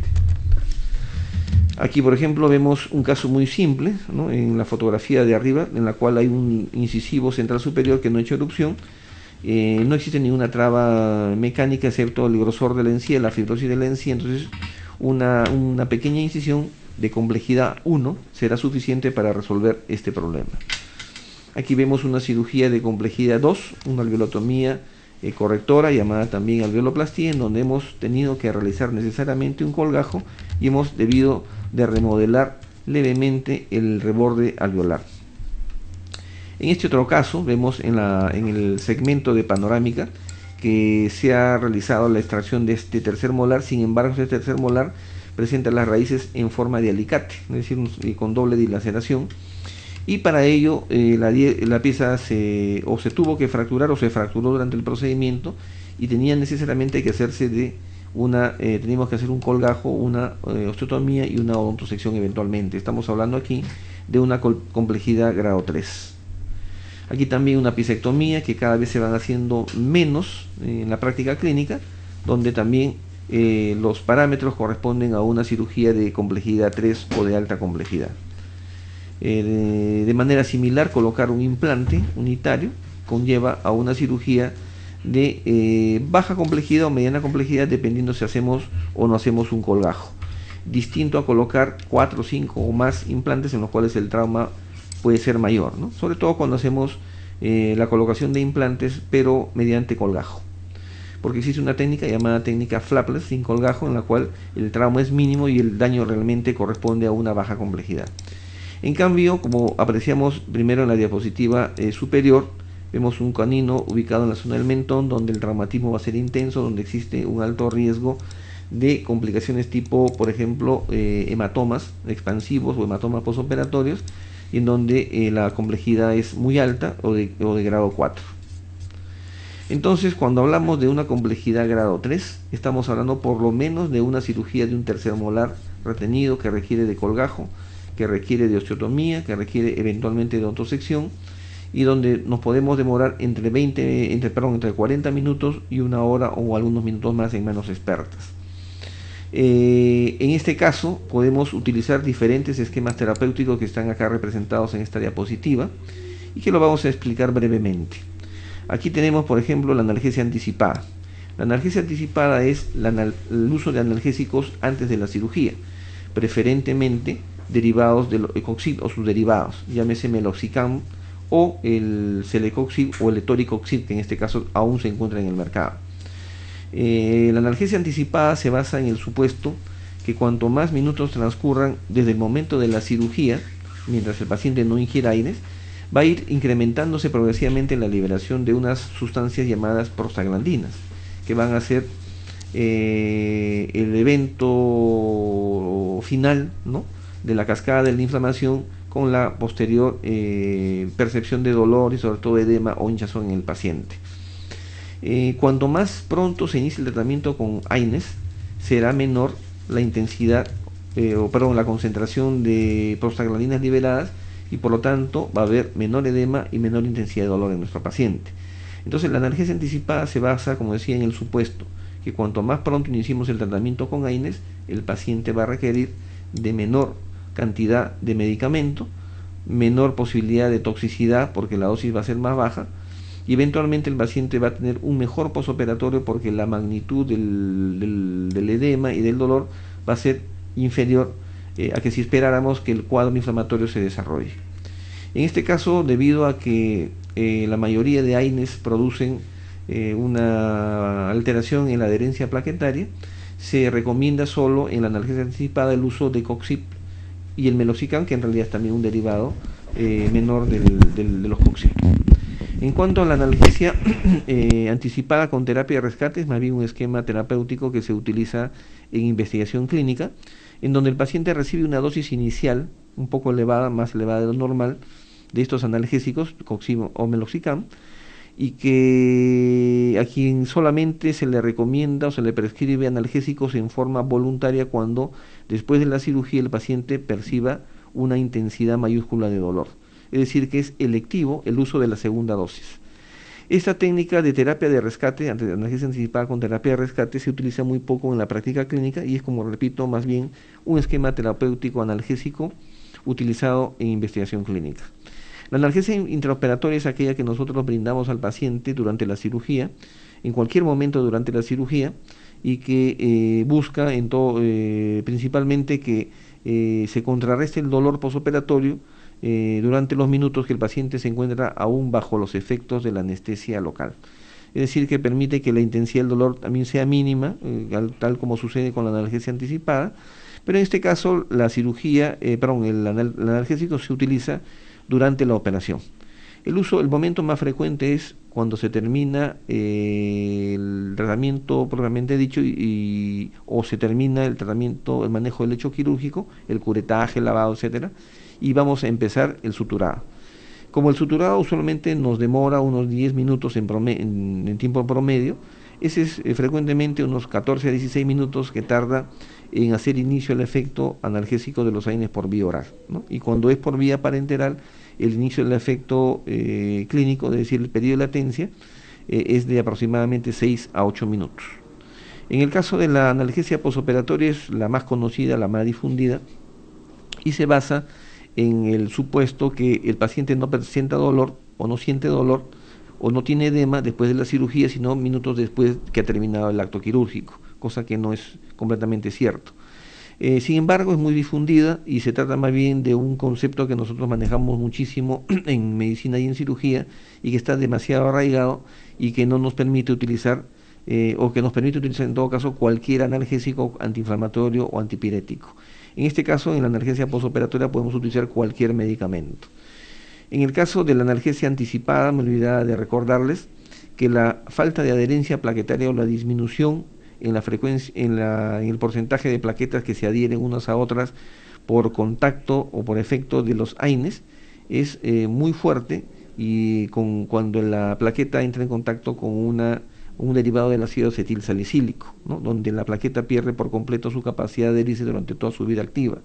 S1: Aquí, por ejemplo, vemos un caso muy simple, ¿no?, en la fotografía de arriba, en la cual hay un incisivo central superior que no ha hecho erupción. No existe ninguna traba mecánica excepto el grosor de la encía, la fibrosis de la encía. Entonces una pequeña incisión de complejidad 1 será suficiente para resolver este problema. Aquí vemos una cirugía de complejidad 2, una alveolotomía correctora, llamada también alveoloplastía, en donde hemos tenido que realizar necesariamente un colgajo y hemos debido de remodelar levemente el reborde alveolar. En este otro caso vemos en el segmento de panorámica que se ha realizado la extracción de este tercer molar. Sin embargo, este tercer molar presenta las raíces en forma de alicate, es decir, con doble dilaceración, y para ello la pieza se tuvo que fracturar o se fracturó durante el procedimiento, y tenía necesariamente que hacerse teníamos que hacer un colgajo, una osteotomía y una odontosección eventualmente. Estamos hablando aquí de una complejidad grado 3. Aquí también una pisectomía, que cada vez se van haciendo menos en la práctica clínica, donde también los parámetros corresponden a una cirugía de complejidad 3 o de alta complejidad. De manera similar, colocar un implante unitario conlleva a una cirugía de baja complejidad o mediana complejidad, dependiendo si hacemos o no hacemos un colgajo. Distinto a colocar 4, 5 o más implantes, en los cuales el trauma puede ser mayor, ¿no?, sobre todo cuando hacemos la colocación de implantes pero mediante colgajo, porque existe una técnica llamada técnica flapless sin colgajo, en la cual el trauma es mínimo y el daño realmente corresponde a una baja complejidad. En cambio, como apreciamos primero en la diapositiva superior, Vemos un canino ubicado en la zona del mentón, donde el traumatismo va a ser intenso, donde existe un alto riesgo de complicaciones tipo, por ejemplo, hematomas expansivos o hematomas postoperatorios, y en donde la complejidad es muy alta o de grado 4. Entonces, cuando hablamos de una complejidad grado 3, estamos hablando por lo menos de una cirugía de un tercer molar retenido que requiere de colgajo, que requiere de osteotomía, que requiere eventualmente de ontosección, y donde nos podemos demorar entre 40 minutos y una hora o algunos minutos más en manos expertas. En este caso podemos utilizar diferentes esquemas terapéuticos que están acá representados en esta diapositiva y que lo vamos a explicar brevemente. Aquí tenemos, por ejemplo, la analgesia anticipada. La analgesia anticipada es el uso de analgésicos antes de la cirugía, preferentemente derivados del ecoxib o sus derivados, llámese meloxicam o el celecoxib o el etoricoxib, que en este caso aún se encuentra en el mercado. La analgesia anticipada se basa en el supuesto que cuanto más minutos transcurran desde el momento de la cirugía, mientras el paciente no ingiere aires, va a ir incrementándose progresivamente la liberación de unas sustancias llamadas prostaglandinas, que van a ser el evento final, ¿no?, de la cascada de la inflamación, con la posterior percepción de dolor y sobre todo edema o hinchazón en el paciente. Cuanto más pronto se inicie el tratamiento con AINES, será menor la intensidad, la concentración de prostaglandinas liberadas, y por lo tanto va a haber menor edema y menor intensidad de dolor en nuestro paciente. Entonces la analgesia anticipada se basa, como decía, en el supuesto que cuanto más pronto iniciemos el tratamiento con AINES, el paciente va a requerir de menor cantidad de medicamento, menor posibilidad de toxicidad porque la dosis va a ser más baja, y eventualmente el paciente va a tener un mejor posoperatorio porque la magnitud del edema y del dolor va a ser inferior a que si esperáramos que el cuadro inflamatorio se desarrolle. En este caso, debido a que la mayoría de AINES producen una alteración en la adherencia plaquetaria, se recomienda solo en la analgesia anticipada el uso de coxib y el meloxicam, que en realidad es también un derivado menor de los coxib. En cuanto a la analgesia anticipada con terapia de rescate, es más bien un esquema terapéutico que se utiliza en investigación clínica, en donde el paciente recibe una dosis inicial un poco elevada, más elevada de lo normal, de estos analgésicos, coxib o meloxicam, y que a quien solamente se le recomienda o se le prescribe analgésicos en forma voluntaria cuando después de la cirugía el paciente perciba una intensidad mayúscula de dolor. Es decir, que es electivo el uso de la segunda dosis. Esta técnica de terapia de rescate, analgesia anticipada con terapia de rescate, se utiliza muy poco en la práctica clínica y es, como repito, más bien un esquema terapéutico analgésico utilizado en investigación clínica. La analgesia intraoperatoria es aquella que nosotros brindamos al paciente durante la cirugía, en cualquier momento durante la cirugía, y que busca principalmente que se contrarreste el dolor posoperatorio durante los minutos que el paciente se encuentra aún bajo los efectos de la anestesia local. Es decir, que permite que la intensidad del dolor también sea mínima, tal como sucede con la analgesia anticipada, pero en este caso la cirugía, el analgésico se utiliza durante la operación. El momento más frecuente es cuando se termina el tratamiento propiamente dicho o se termina el manejo del hecho quirúrgico, el curetaje, el lavado, etcétera, y vamos a empezar el suturado. Como el suturado usualmente nos demora unos 10 minutos en tiempo promedio, ese es frecuentemente unos 14 a 16 minutos que tarda en hacer inicio el efecto analgésico de los AINES por vía oral, ¿no? Y cuando es por vía parenteral, el inicio del efecto clínico, es decir, el periodo de latencia, es de aproximadamente 6 a 8 minutos. En el caso de la analgesia posoperatoria es la más conocida, la más difundida, y se basa en el supuesto que el paciente no presenta dolor o no siente dolor o no tiene edema después de la cirugía, sino minutos después que ha terminado el acto quirúrgico, cosa que no es completamente cierto. Sin embargo, es muy difundida y se trata más bien de un concepto que nosotros manejamos muchísimo en medicina y en cirugía y que está demasiado arraigado y que no nos permite utilizar o que nos permite utilizar en todo caso cualquier analgésico antiinflamatorio o antipirético. En este caso, en la analgesia postoperatoria podemos utilizar cualquier medicamento. En el caso de la analgesia anticipada, me olvidaba de recordarles que la falta de adherencia plaquetaria o la disminución en la frecuencia, en el porcentaje de plaquetas que se adhieren unas a otras por contacto o por efecto de los AINES es muy fuerte, y cuando la plaqueta entra en contacto con un derivado del ácido acetil salicílico, ¿no?, donde la plaqueta pierde por completo su capacidad de adherirse durante toda su vida activa.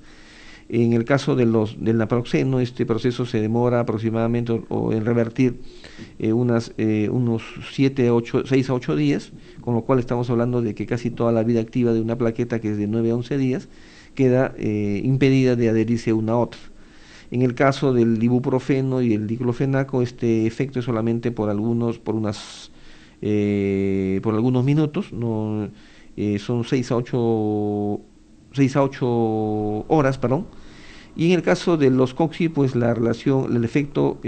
S1: En el caso del naproxeno, este proceso se demora aproximadamente o en revertir unos 6 a 8 días, con lo cual estamos hablando de que casi toda la vida activa de una plaqueta, que es de 9 a 11 días, queda impedida de adherirse una a otra. En el caso del ibuprofeno y el diclofenaco, este efecto es solamente por algunos minutos, no, son 6 a 8 horas, perdón. Y en el caso de los COXI, pues la relación, el efecto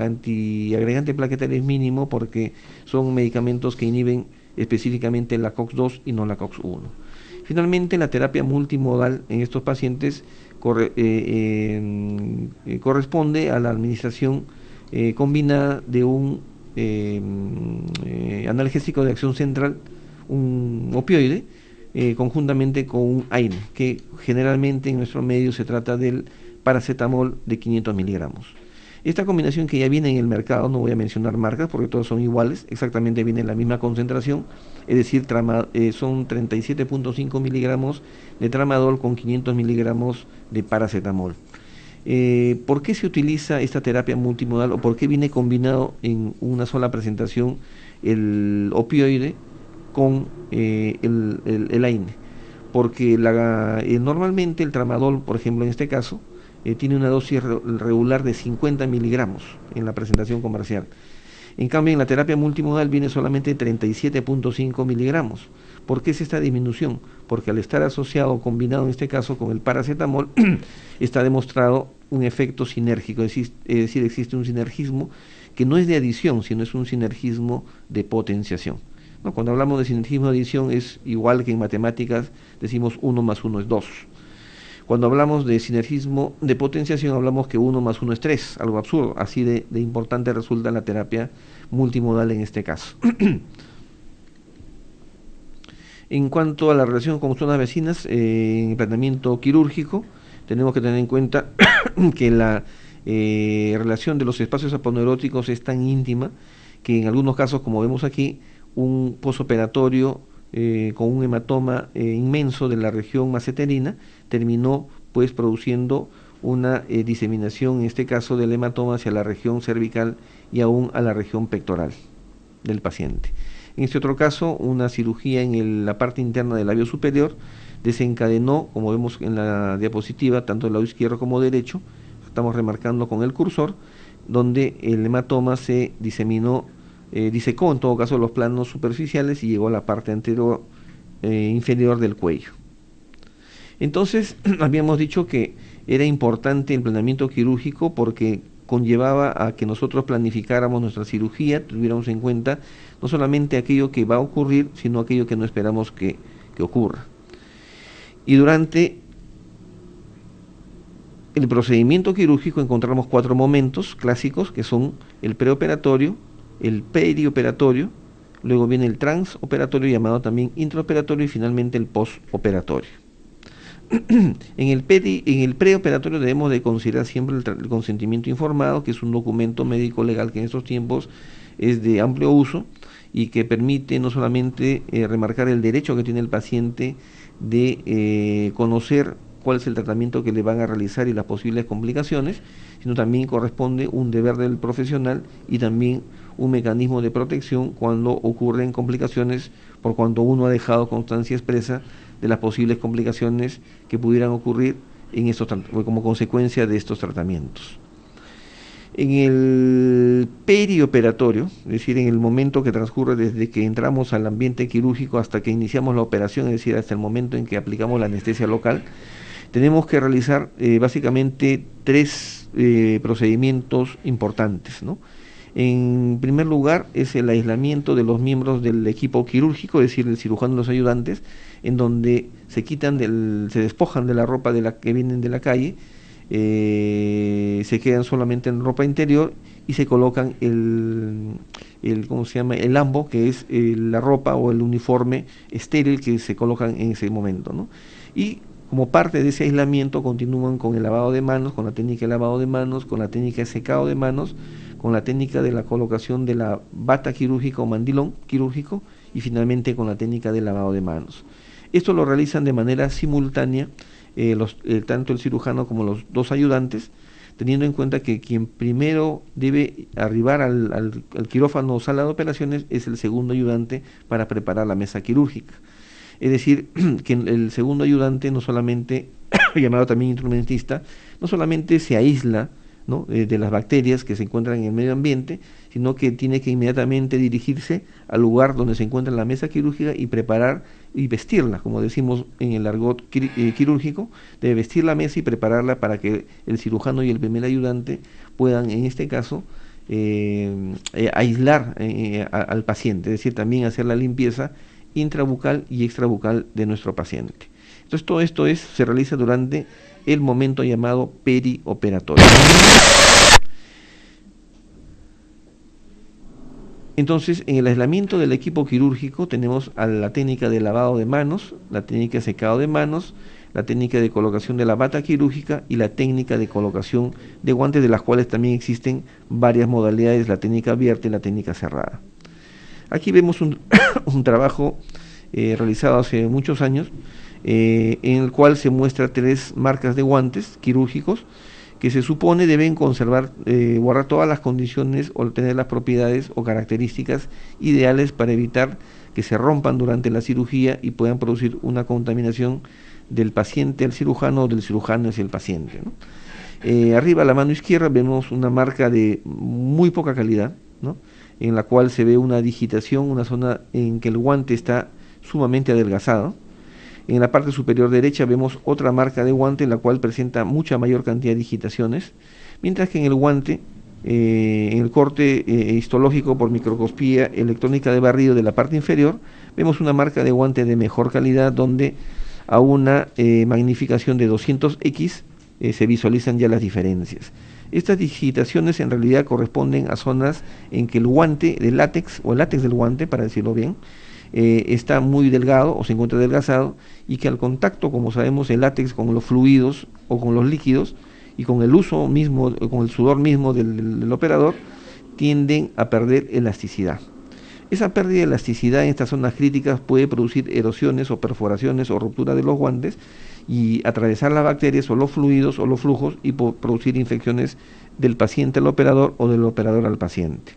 S1: antiagregante plaquetario es mínimo, porque son medicamentos que inhiben específicamente la COX-2 y no la COX-1. Finalmente, la terapia multimodal en estos pacientes corresponde a la administración combinada de un analgésico de acción central, un opioide, conjuntamente con un AINE, que generalmente en nuestro medio se trata del paracetamol de 500 miligramos. Esta combinación, que ya viene en el mercado, no voy a mencionar marcas porque todos son iguales, exactamente viene en la misma concentración, es decir, son 37.5 miligramos de tramadol con 500 miligramos de paracetamol. ¿Por qué se utiliza esta terapia multimodal, o por qué viene combinado en una sola presentación el opioide con el AINE? Porque normalmente el tramadol, por ejemplo, en este caso, tiene una dosis regular de 50 miligramos en la presentación comercial. En cambio, en la terapia multimodal viene solamente 37.5 miligramos. ¿Por qué es esta disminución? Porque al estar asociado, combinado en este caso con el paracetamol, está demostrado un efecto sinérgico, es decir, existe un sinergismo que no es de adición, sino es un sinergismo de potenciación. ¿No? Cuando hablamos de sinergismo de adición, es igual que en matemáticas decimos 1 más 1 es 2. Cuando hablamos de sinergismo de potenciación, hablamos que 1 más 1 es 3, algo absurdo. Así de importante resulta la terapia multimodal en este caso. En cuanto a la relación con zonas vecinas, en el tratamiento quirúrgico, tenemos que tener en cuenta que la relación de los espacios aponeuróticos es tan íntima que en algunos casos, como vemos aquí, un posoperatorio con un hematoma inmenso de la región maceterina terminó pues produciendo una diseminación, en este caso del hematoma, hacia la región cervical y aún a la región pectoral del paciente. En este otro caso, una cirugía en la parte interna del labio superior desencadenó, como vemos en la diapositiva, tanto del lado izquierdo como derecho, estamos remarcando con el cursor, donde el hematoma se disecó en todo caso los planos superficiales y llegó a la parte anterior inferior del cuello. Entonces, habíamos dicho que era importante el planeamiento quirúrgico porque conllevaba a que nosotros planificáramos nuestra cirugía, tuviéramos en cuenta no solamente aquello que va a ocurrir, sino aquello que no esperamos que ocurra. Y durante el procedimiento quirúrgico encontramos 4 momentos clásicos, que son el preoperatorio, el perioperatorio, luego viene el transoperatorio, llamado también intraoperatorio, y finalmente el postoperatorio. En el preoperatorio debemos de considerar siempre el consentimiento informado, que es un documento médico legal que en estos tiempos es de amplio uso y que permite no solamente remarcar el derecho que tiene el paciente de conocer cuál es el tratamiento que le van a realizar y las posibles complicaciones, sino también corresponde un deber del profesional y también un mecanismo de protección cuando ocurren complicaciones, por cuanto uno ha dejado constancia expresa de las posibles complicaciones que pudieran ocurrir como consecuencia de estos tratamientos. En el perioperatorio, es decir, en el momento que transcurre desde que entramos al ambiente quirúrgico hasta que iniciamos la operación, es decir, hasta el momento en que aplicamos la anestesia local, tenemos que realizar básicamente 3 procedimientos importantes, ¿no? En primer lugar es el aislamiento de los miembros del equipo quirúrgico, es decir, el cirujano y los ayudantes, en donde se despojan de la ropa que vienen de la calle, se quedan solamente en ropa interior y se colocan ¿cómo se llama? El ambo, que es la ropa o el uniforme estéril que se colocan en ese momento, ¿no? Y como parte de ese aislamiento continúan con el lavado de manos, con la técnica de lavado de manos, con la técnica de secado de manos, con la técnica de la colocación de la bata quirúrgica o mandilón quirúrgico y finalmente con la técnica de lavado de manos. Esto lo realizan de manera simultánea tanto el cirujano como los dos ayudantes, teniendo en cuenta que quien primero debe arribar al quirófano o sala de operaciones es el segundo ayudante para preparar la mesa quirúrgica. Es decir, que el segundo ayudante no solamente, llamado también instrumentista, no solamente se aísla, ¿no?, de las bacterias que se encuentran en el medio ambiente, sino que tiene que inmediatamente dirigirse al lugar donde se encuentra la mesa quirúrgica y preparar y vestirla, como decimos en el argot quirúrgico, debe vestir la mesa y prepararla para que el cirujano y el primer ayudante puedan, en este caso, aislar al paciente, es decir, también hacer la limpieza intrabucal y extrabucal de nuestro paciente. Entonces todo esto se realiza durante el momento llamado perioperatorio. Entonces, en el aislamiento del equipo quirúrgico tenemos a la técnica de lavado de manos, la técnica de secado de manos, la técnica de colocación de la bata quirúrgica y la técnica de colocación de guantes, de las cuales también existen varias modalidades, la técnica abierta y la técnica cerrada. Aquí vemos un trabajo realizado hace muchos años, en el cual se muestra 3 marcas de guantes quirúrgicos que se supone deben conservar, guardar todas las condiciones o tener las propiedades o características ideales para evitar que se rompan durante la cirugía y puedan producir una contaminación del paciente al cirujano o del cirujano hacia el paciente, ¿no? Arriba a la mano izquierda vemos una marca de muy poca calidad, ¿no?, en la cual se ve una digitación, una zona en que el guante está sumamente adelgazado. En la parte superior derecha vemos otra marca de guante en la cual presenta mucha mayor cantidad de digitaciones, mientras que en el guante, en el corte histológico por microscopía electrónica de barrido de la parte inferior, vemos una marca de guante de mejor calidad donde a una magnificación de 200x se visualizan ya las diferencias. Estas digitaciones en realidad corresponden a zonas en que el guante de látex, o el látex del guante, para decirlo bien, está muy delgado o se encuentra adelgazado, y que al contacto, como sabemos, el látex con los fluidos o con los líquidos y con el uso mismo, con el sudor mismo del operador, tienden a perder elasticidad. Esa pérdida de elasticidad en estas zonas críticas puede producir erosiones o perforaciones o ruptura de los guantes y atravesar las bacterias o los fluidos o los flujos y producir infecciones del paciente al operador o del operador al paciente.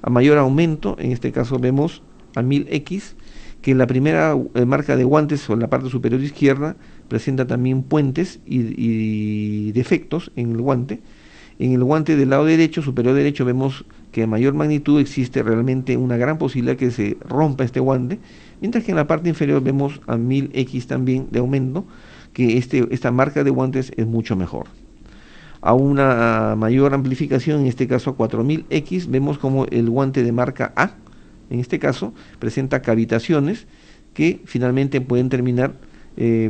S1: A mayor aumento, en este caso vemos a 1000x, que la primera marca de guantes o en la parte superior izquierda presenta también puentes y defectos en el guante. En el guante del lado derecho, superior derecho, vemos que a mayor magnitud existe realmente una gran posibilidad que se rompa este guante, mientras que en la parte inferior vemos a 1000x también de aumento, que esta marca de guantes es mucho mejor. A una mayor amplificación, en este caso a 4000x, vemos como el guante de marca A, en este caso, presenta cavitaciones que finalmente pueden terminar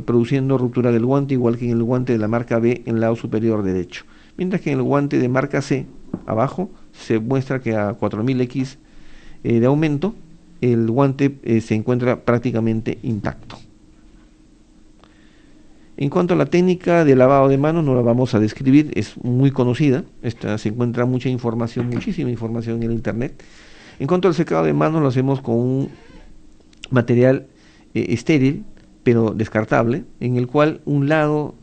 S1: produciendo ruptura del guante, igual que en el guante de la marca B en el lado superior derecho. Mientras que en el guante de marca C, abajo, se muestra que a 4000x de aumento, el guante se encuentra prácticamente intacto. En cuanto a la técnica de lavado de manos, no la vamos a describir, es muy conocida, se encuentra mucha información, muchísima información en el internet. En cuanto al secado de manos, lo hacemos con un material estéril, pero descartable, en el cual un lado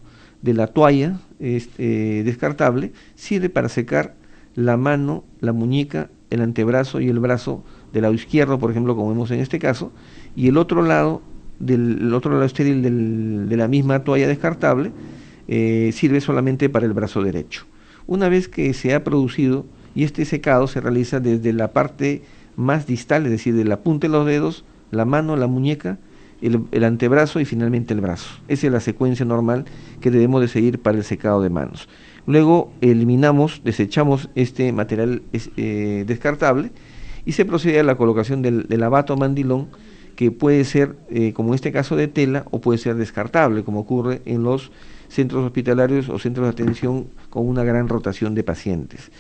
S1: de la toalla descartable sirve para secar la mano, la muñeca, el antebrazo y el brazo del lado izquierdo, por ejemplo, como vemos en este caso, y el otro lado estéril de la misma toalla descartable sirve solamente para el brazo derecho. Una vez que se ha producido, y este secado se realiza desde la parte más distal, es decir, de la punta de los dedos, la mano, la muñeca, el antebrazo y finalmente el brazo. Esa es la secuencia normal que debemos de seguir para el secado de manos. Luego desechamos este material descartable y se procede a la colocación del lavato mandilón, que puede ser, como en este caso, de tela o puede ser descartable, como ocurre en los centros hospitalarios o centros de atención con una gran rotación de pacientes.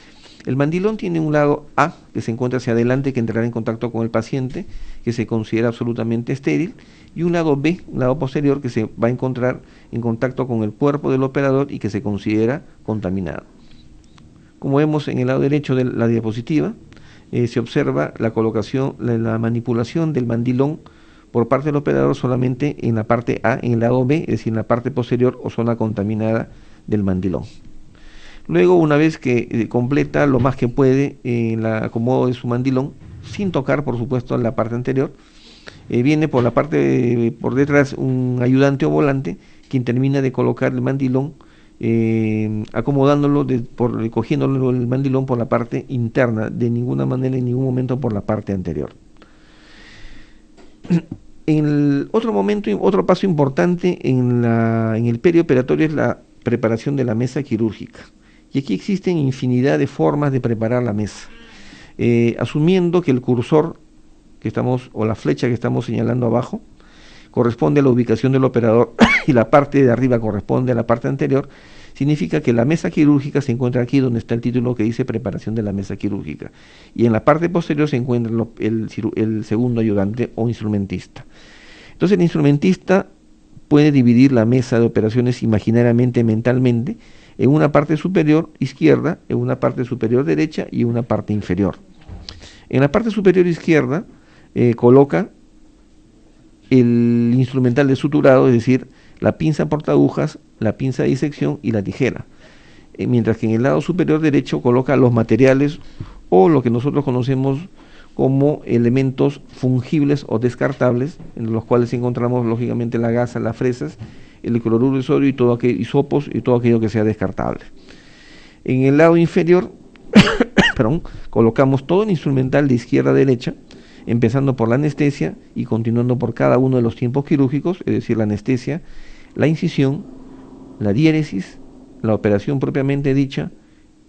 S1: El mandilón tiene un lado A, que se encuentra hacia adelante, que entrará en contacto con el paciente, que se considera absolutamente estéril, y un lado B, un lado posterior, que se va a encontrar en contacto con el cuerpo del operador y que se considera contaminado. Como vemos en el lado derecho de la diapositiva, se observa la colocación, la manipulación del mandilón por parte del operador solamente en la parte A, en el lado B, es decir, en la parte posterior o zona contaminada del mandilón. Luego, una vez que completa lo más que puede el acomodo de su mandilón, sin tocar, por supuesto, la parte anterior, viene por la parte, por detrás, un ayudante o volante, quien termina de colocar el mandilón, acomodándolo, cogiéndolo el mandilón por la parte interna, de ninguna manera, en ningún momento por la parte anterior. El otro momento, otro paso importante en el perioperatorio es la preparación de la mesa quirúrgica. Y aquí existen infinidad de formas de preparar la mesa. Asumiendo que el cursor que estamos, o la flecha que estamos señalando abajo, corresponde a la ubicación del operador y la parte de arriba corresponde a la parte anterior, significa que la mesa quirúrgica se encuentra aquí donde está el título que dice preparación de la mesa quirúrgica. Y en la parte posterior se encuentra el segundo ayudante o instrumentista. Entonces el instrumentista puede dividir la mesa de operaciones imaginariamente, mentalmente, en una parte superior izquierda, en una parte superior derecha y una parte inferior. En la parte superior izquierda coloca el instrumental de suturado, es decir, la pinza portaagujas, la pinza de disección y la tijera. Mientras que en el lado superior derecho coloca los materiales o lo que nosotros conocemos como elementos fungibles o descartables, en los cuales encontramos lógicamente la gasa, las fresas, el cloruro de sodio y todo aquello, hisopos y todo aquello que sea descartable. En el lado inferior colocamos todo el instrumental de izquierda a derecha, empezando por la anestesia y continuando por cada uno de los tiempos quirúrgicos, es decir, la anestesia, la incisión, la diéresis, la operación propiamente dicha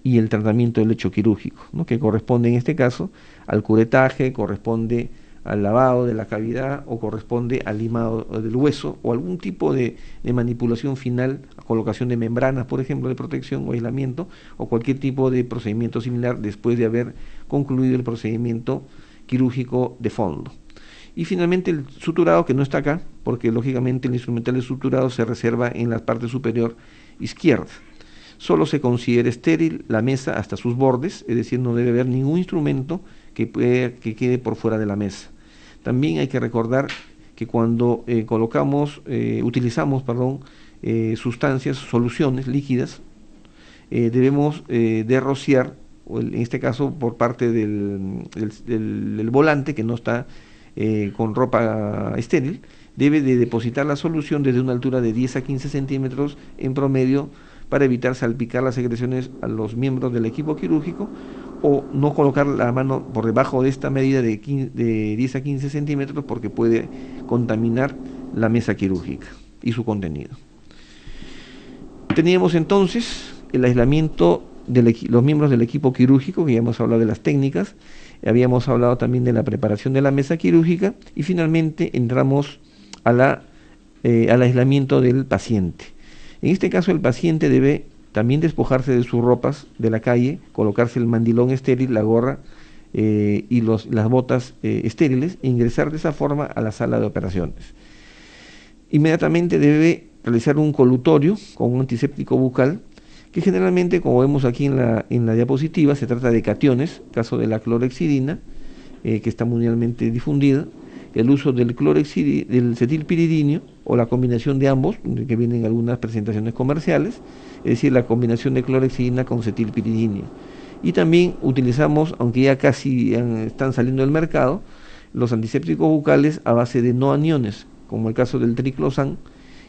S1: y el tratamiento del hecho quirúrgico, ¿no? Que corresponde en este caso al curetaje, corresponde al lavado de la cavidad o corresponde al limado del hueso o algún tipo de manipulación final, colocación de membranas, por ejemplo, de protección o aislamiento o cualquier tipo de procedimiento similar después de haber concluido el procedimiento quirúrgico de fondo. Y finalmente el suturado, que no está acá, porque lógicamente el instrumental de suturado se reserva en la parte superior izquierda. Solo se considera estéril la mesa hasta sus bordes, es decir, no debe haber ningún instrumento que quede por fuera de la mesa. También hay que recordar que cuando utilizamos sustancias, soluciones líquidas, debemos de rociar, en este caso por parte del volante que no está con ropa estéril, debe de depositar la solución desde una altura de 10 a 15 centímetros en promedio para evitar salpicar las secreciones a los miembros del equipo quirúrgico o no colocar la mano por debajo de esta medida de 10 a 15 centímetros porque puede contaminar la mesa quirúrgica y su contenido. Teníamos entonces el aislamiento de los miembros del equipo quirúrgico, que ya hemos hablado de las técnicas, habíamos hablado también de la preparación de la mesa quirúrgica y finalmente entramos al aislamiento del paciente. En este caso el paciente debe también despojarse de sus ropas de la calle, colocarse el mandilón estéril, la gorra y las botas estériles e ingresar de esa forma a la sala de operaciones. Inmediatamente debe realizar un colutorio con un antiséptico bucal, que generalmente, como vemos aquí en la diapositiva, se trata de cationes, caso de la clorhexidina, que está mundialmente difundida, el uso del cetilpiridinio o la combinación de ambos, que vienen en algunas presentaciones comerciales, es decir, la combinación de clorhexidina con cetilpiridinio. Y también utilizamos, aunque ya casi están saliendo del mercado, los antisépticos bucales a base de no aniones, como el caso del triclosan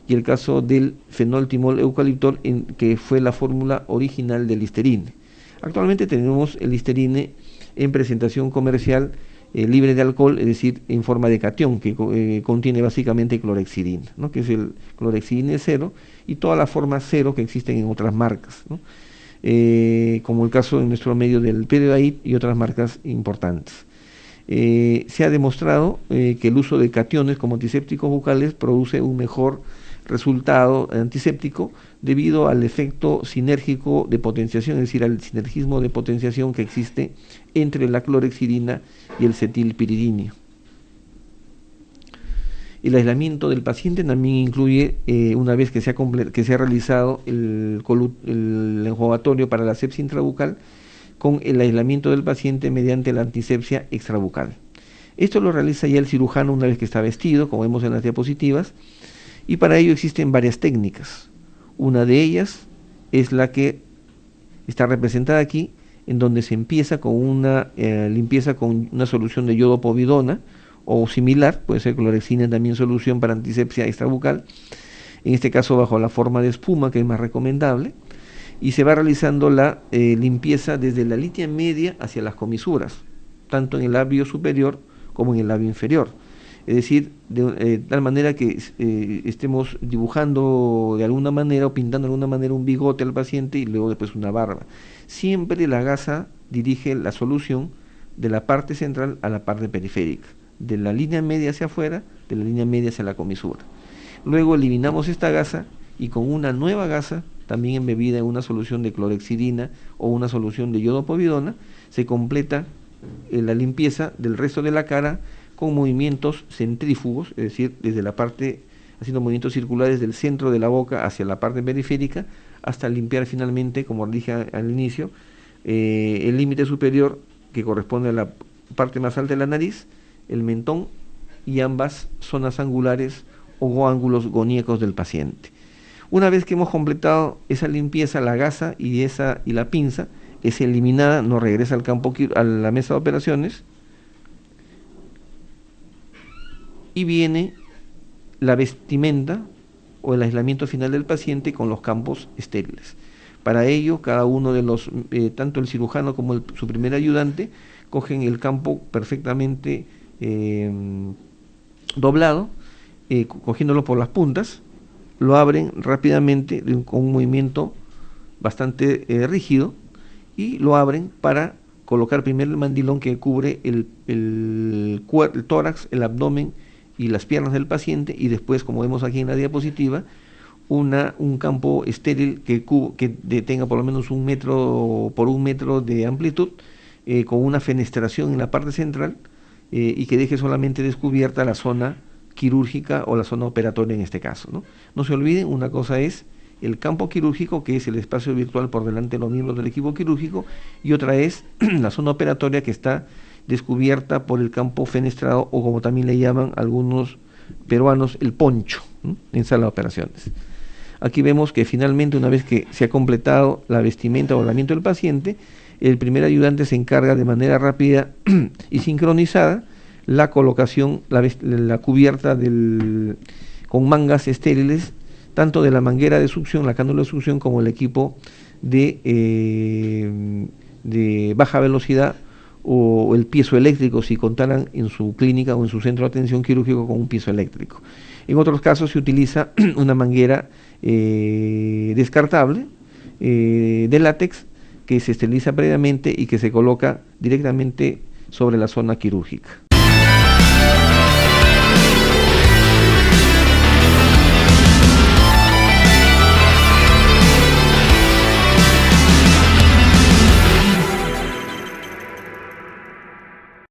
S1: y el caso del fenoltimol eucaliptol, que fue la fórmula original del Listerine. Actualmente tenemos el Listerine en presentación comercial libre de alcohol, es decir, en forma de catión, que contiene básicamente clorhexidina, ¿no? Que es el clorhexidina 0 y todas las formas 0 que existen en otras marcas, ¿no? Como el caso en nuestro medio del Pediaid y otras marcas importantes. Se ha demostrado que el uso de cationes como antisépticos bucales produce un mejor resultado antiséptico debido al efecto sinérgico de potenciación, es decir, al sinergismo de potenciación que existe entre la clorhexidina y el cetilpiridinio. El aislamiento del paciente también incluye, una vez que se ha realizado el enjuagatorio para la sepsia intrabucal, con el aislamiento del paciente mediante la antisepsia extrabucal. Esto lo realiza ya el cirujano una vez que está vestido, como vemos en las diapositivas, y para ello existen varias técnicas. Una de ellas es la que está representada aquí, en donde se empieza con una limpieza con una solución de yodopovidona o similar, puede ser clorhexidina también solución para antisepsia extrabucal, en este caso bajo la forma de espuma, que es más recomendable, y se va realizando la limpieza desde la línea media hacia las comisuras, tanto en el labio superior como en el labio inferior. Es decir, de tal manera que estemos dibujando de alguna manera o pintando de alguna manera un bigote al paciente y luego después una barba. Siempre la gasa dirige la solución de la parte central a la parte periférica, de la línea media hacia afuera, de la línea media hacia la comisura. Luego eliminamos esta gasa y con una nueva gasa, también embebida en una solución de clorhexidina o una solución de yodopovidona, se completa la limpieza del resto de la cara con movimientos centrífugos, es decir, desde la parte, haciendo movimientos circulares del centro de la boca hacia la parte periférica, hasta limpiar finalmente, como dije al inicio, el límite superior que corresponde a la parte más alta de la nariz, el mentón y ambas zonas angulares o ángulos goníecos del paciente. Una vez que hemos completado esa limpieza, la gasa y la pinza es eliminada, nos regresa al campo, a la mesa de operaciones, y viene la vestimenta o el aislamiento final del paciente con los campos estériles. Para ello, cada uno de los, tanto el cirujano como su primer ayudante, cogen el campo perfectamente doblado, cogiéndolo por las puntas, lo abren rápidamente con un movimiento bastante rígido y lo abren para colocar primero el mandilón que cubre el tórax, el abdomen y las piernas del paciente, y después, como vemos aquí en la diapositiva, un campo estéril que tenga por lo menos 1 metro por 1 metro de amplitud, con una fenestración en la parte central, y que deje solamente descubierta la zona quirúrgica o la zona operatoria en este caso, ¿no? No se olviden, una cosa es el campo quirúrgico, que es el espacio virtual por delante de los miembros del equipo quirúrgico, y otra es la zona operatoria, que está descubierta por el campo fenestrado, o como también le llaman algunos peruanos, el poncho, ¿no?, en sala de operaciones. Aquí vemos que finalmente, una vez que se ha completado la vestimenta o aislamiento del paciente, el primer ayudante se encarga de manera rápida y sincronizada la colocación, la cubierta con mangas estériles, tanto de la manguera de succión, la cánula de succión, como el equipo de baja velocidad o el piezoeléctrico, si contaran en su clínica o en su centro de atención quirúrgico con un piezoeléctrico. En otros casos se utiliza una manguera descartable de látex, que se esteriliza previamente y que se coloca directamente sobre la zona quirúrgica.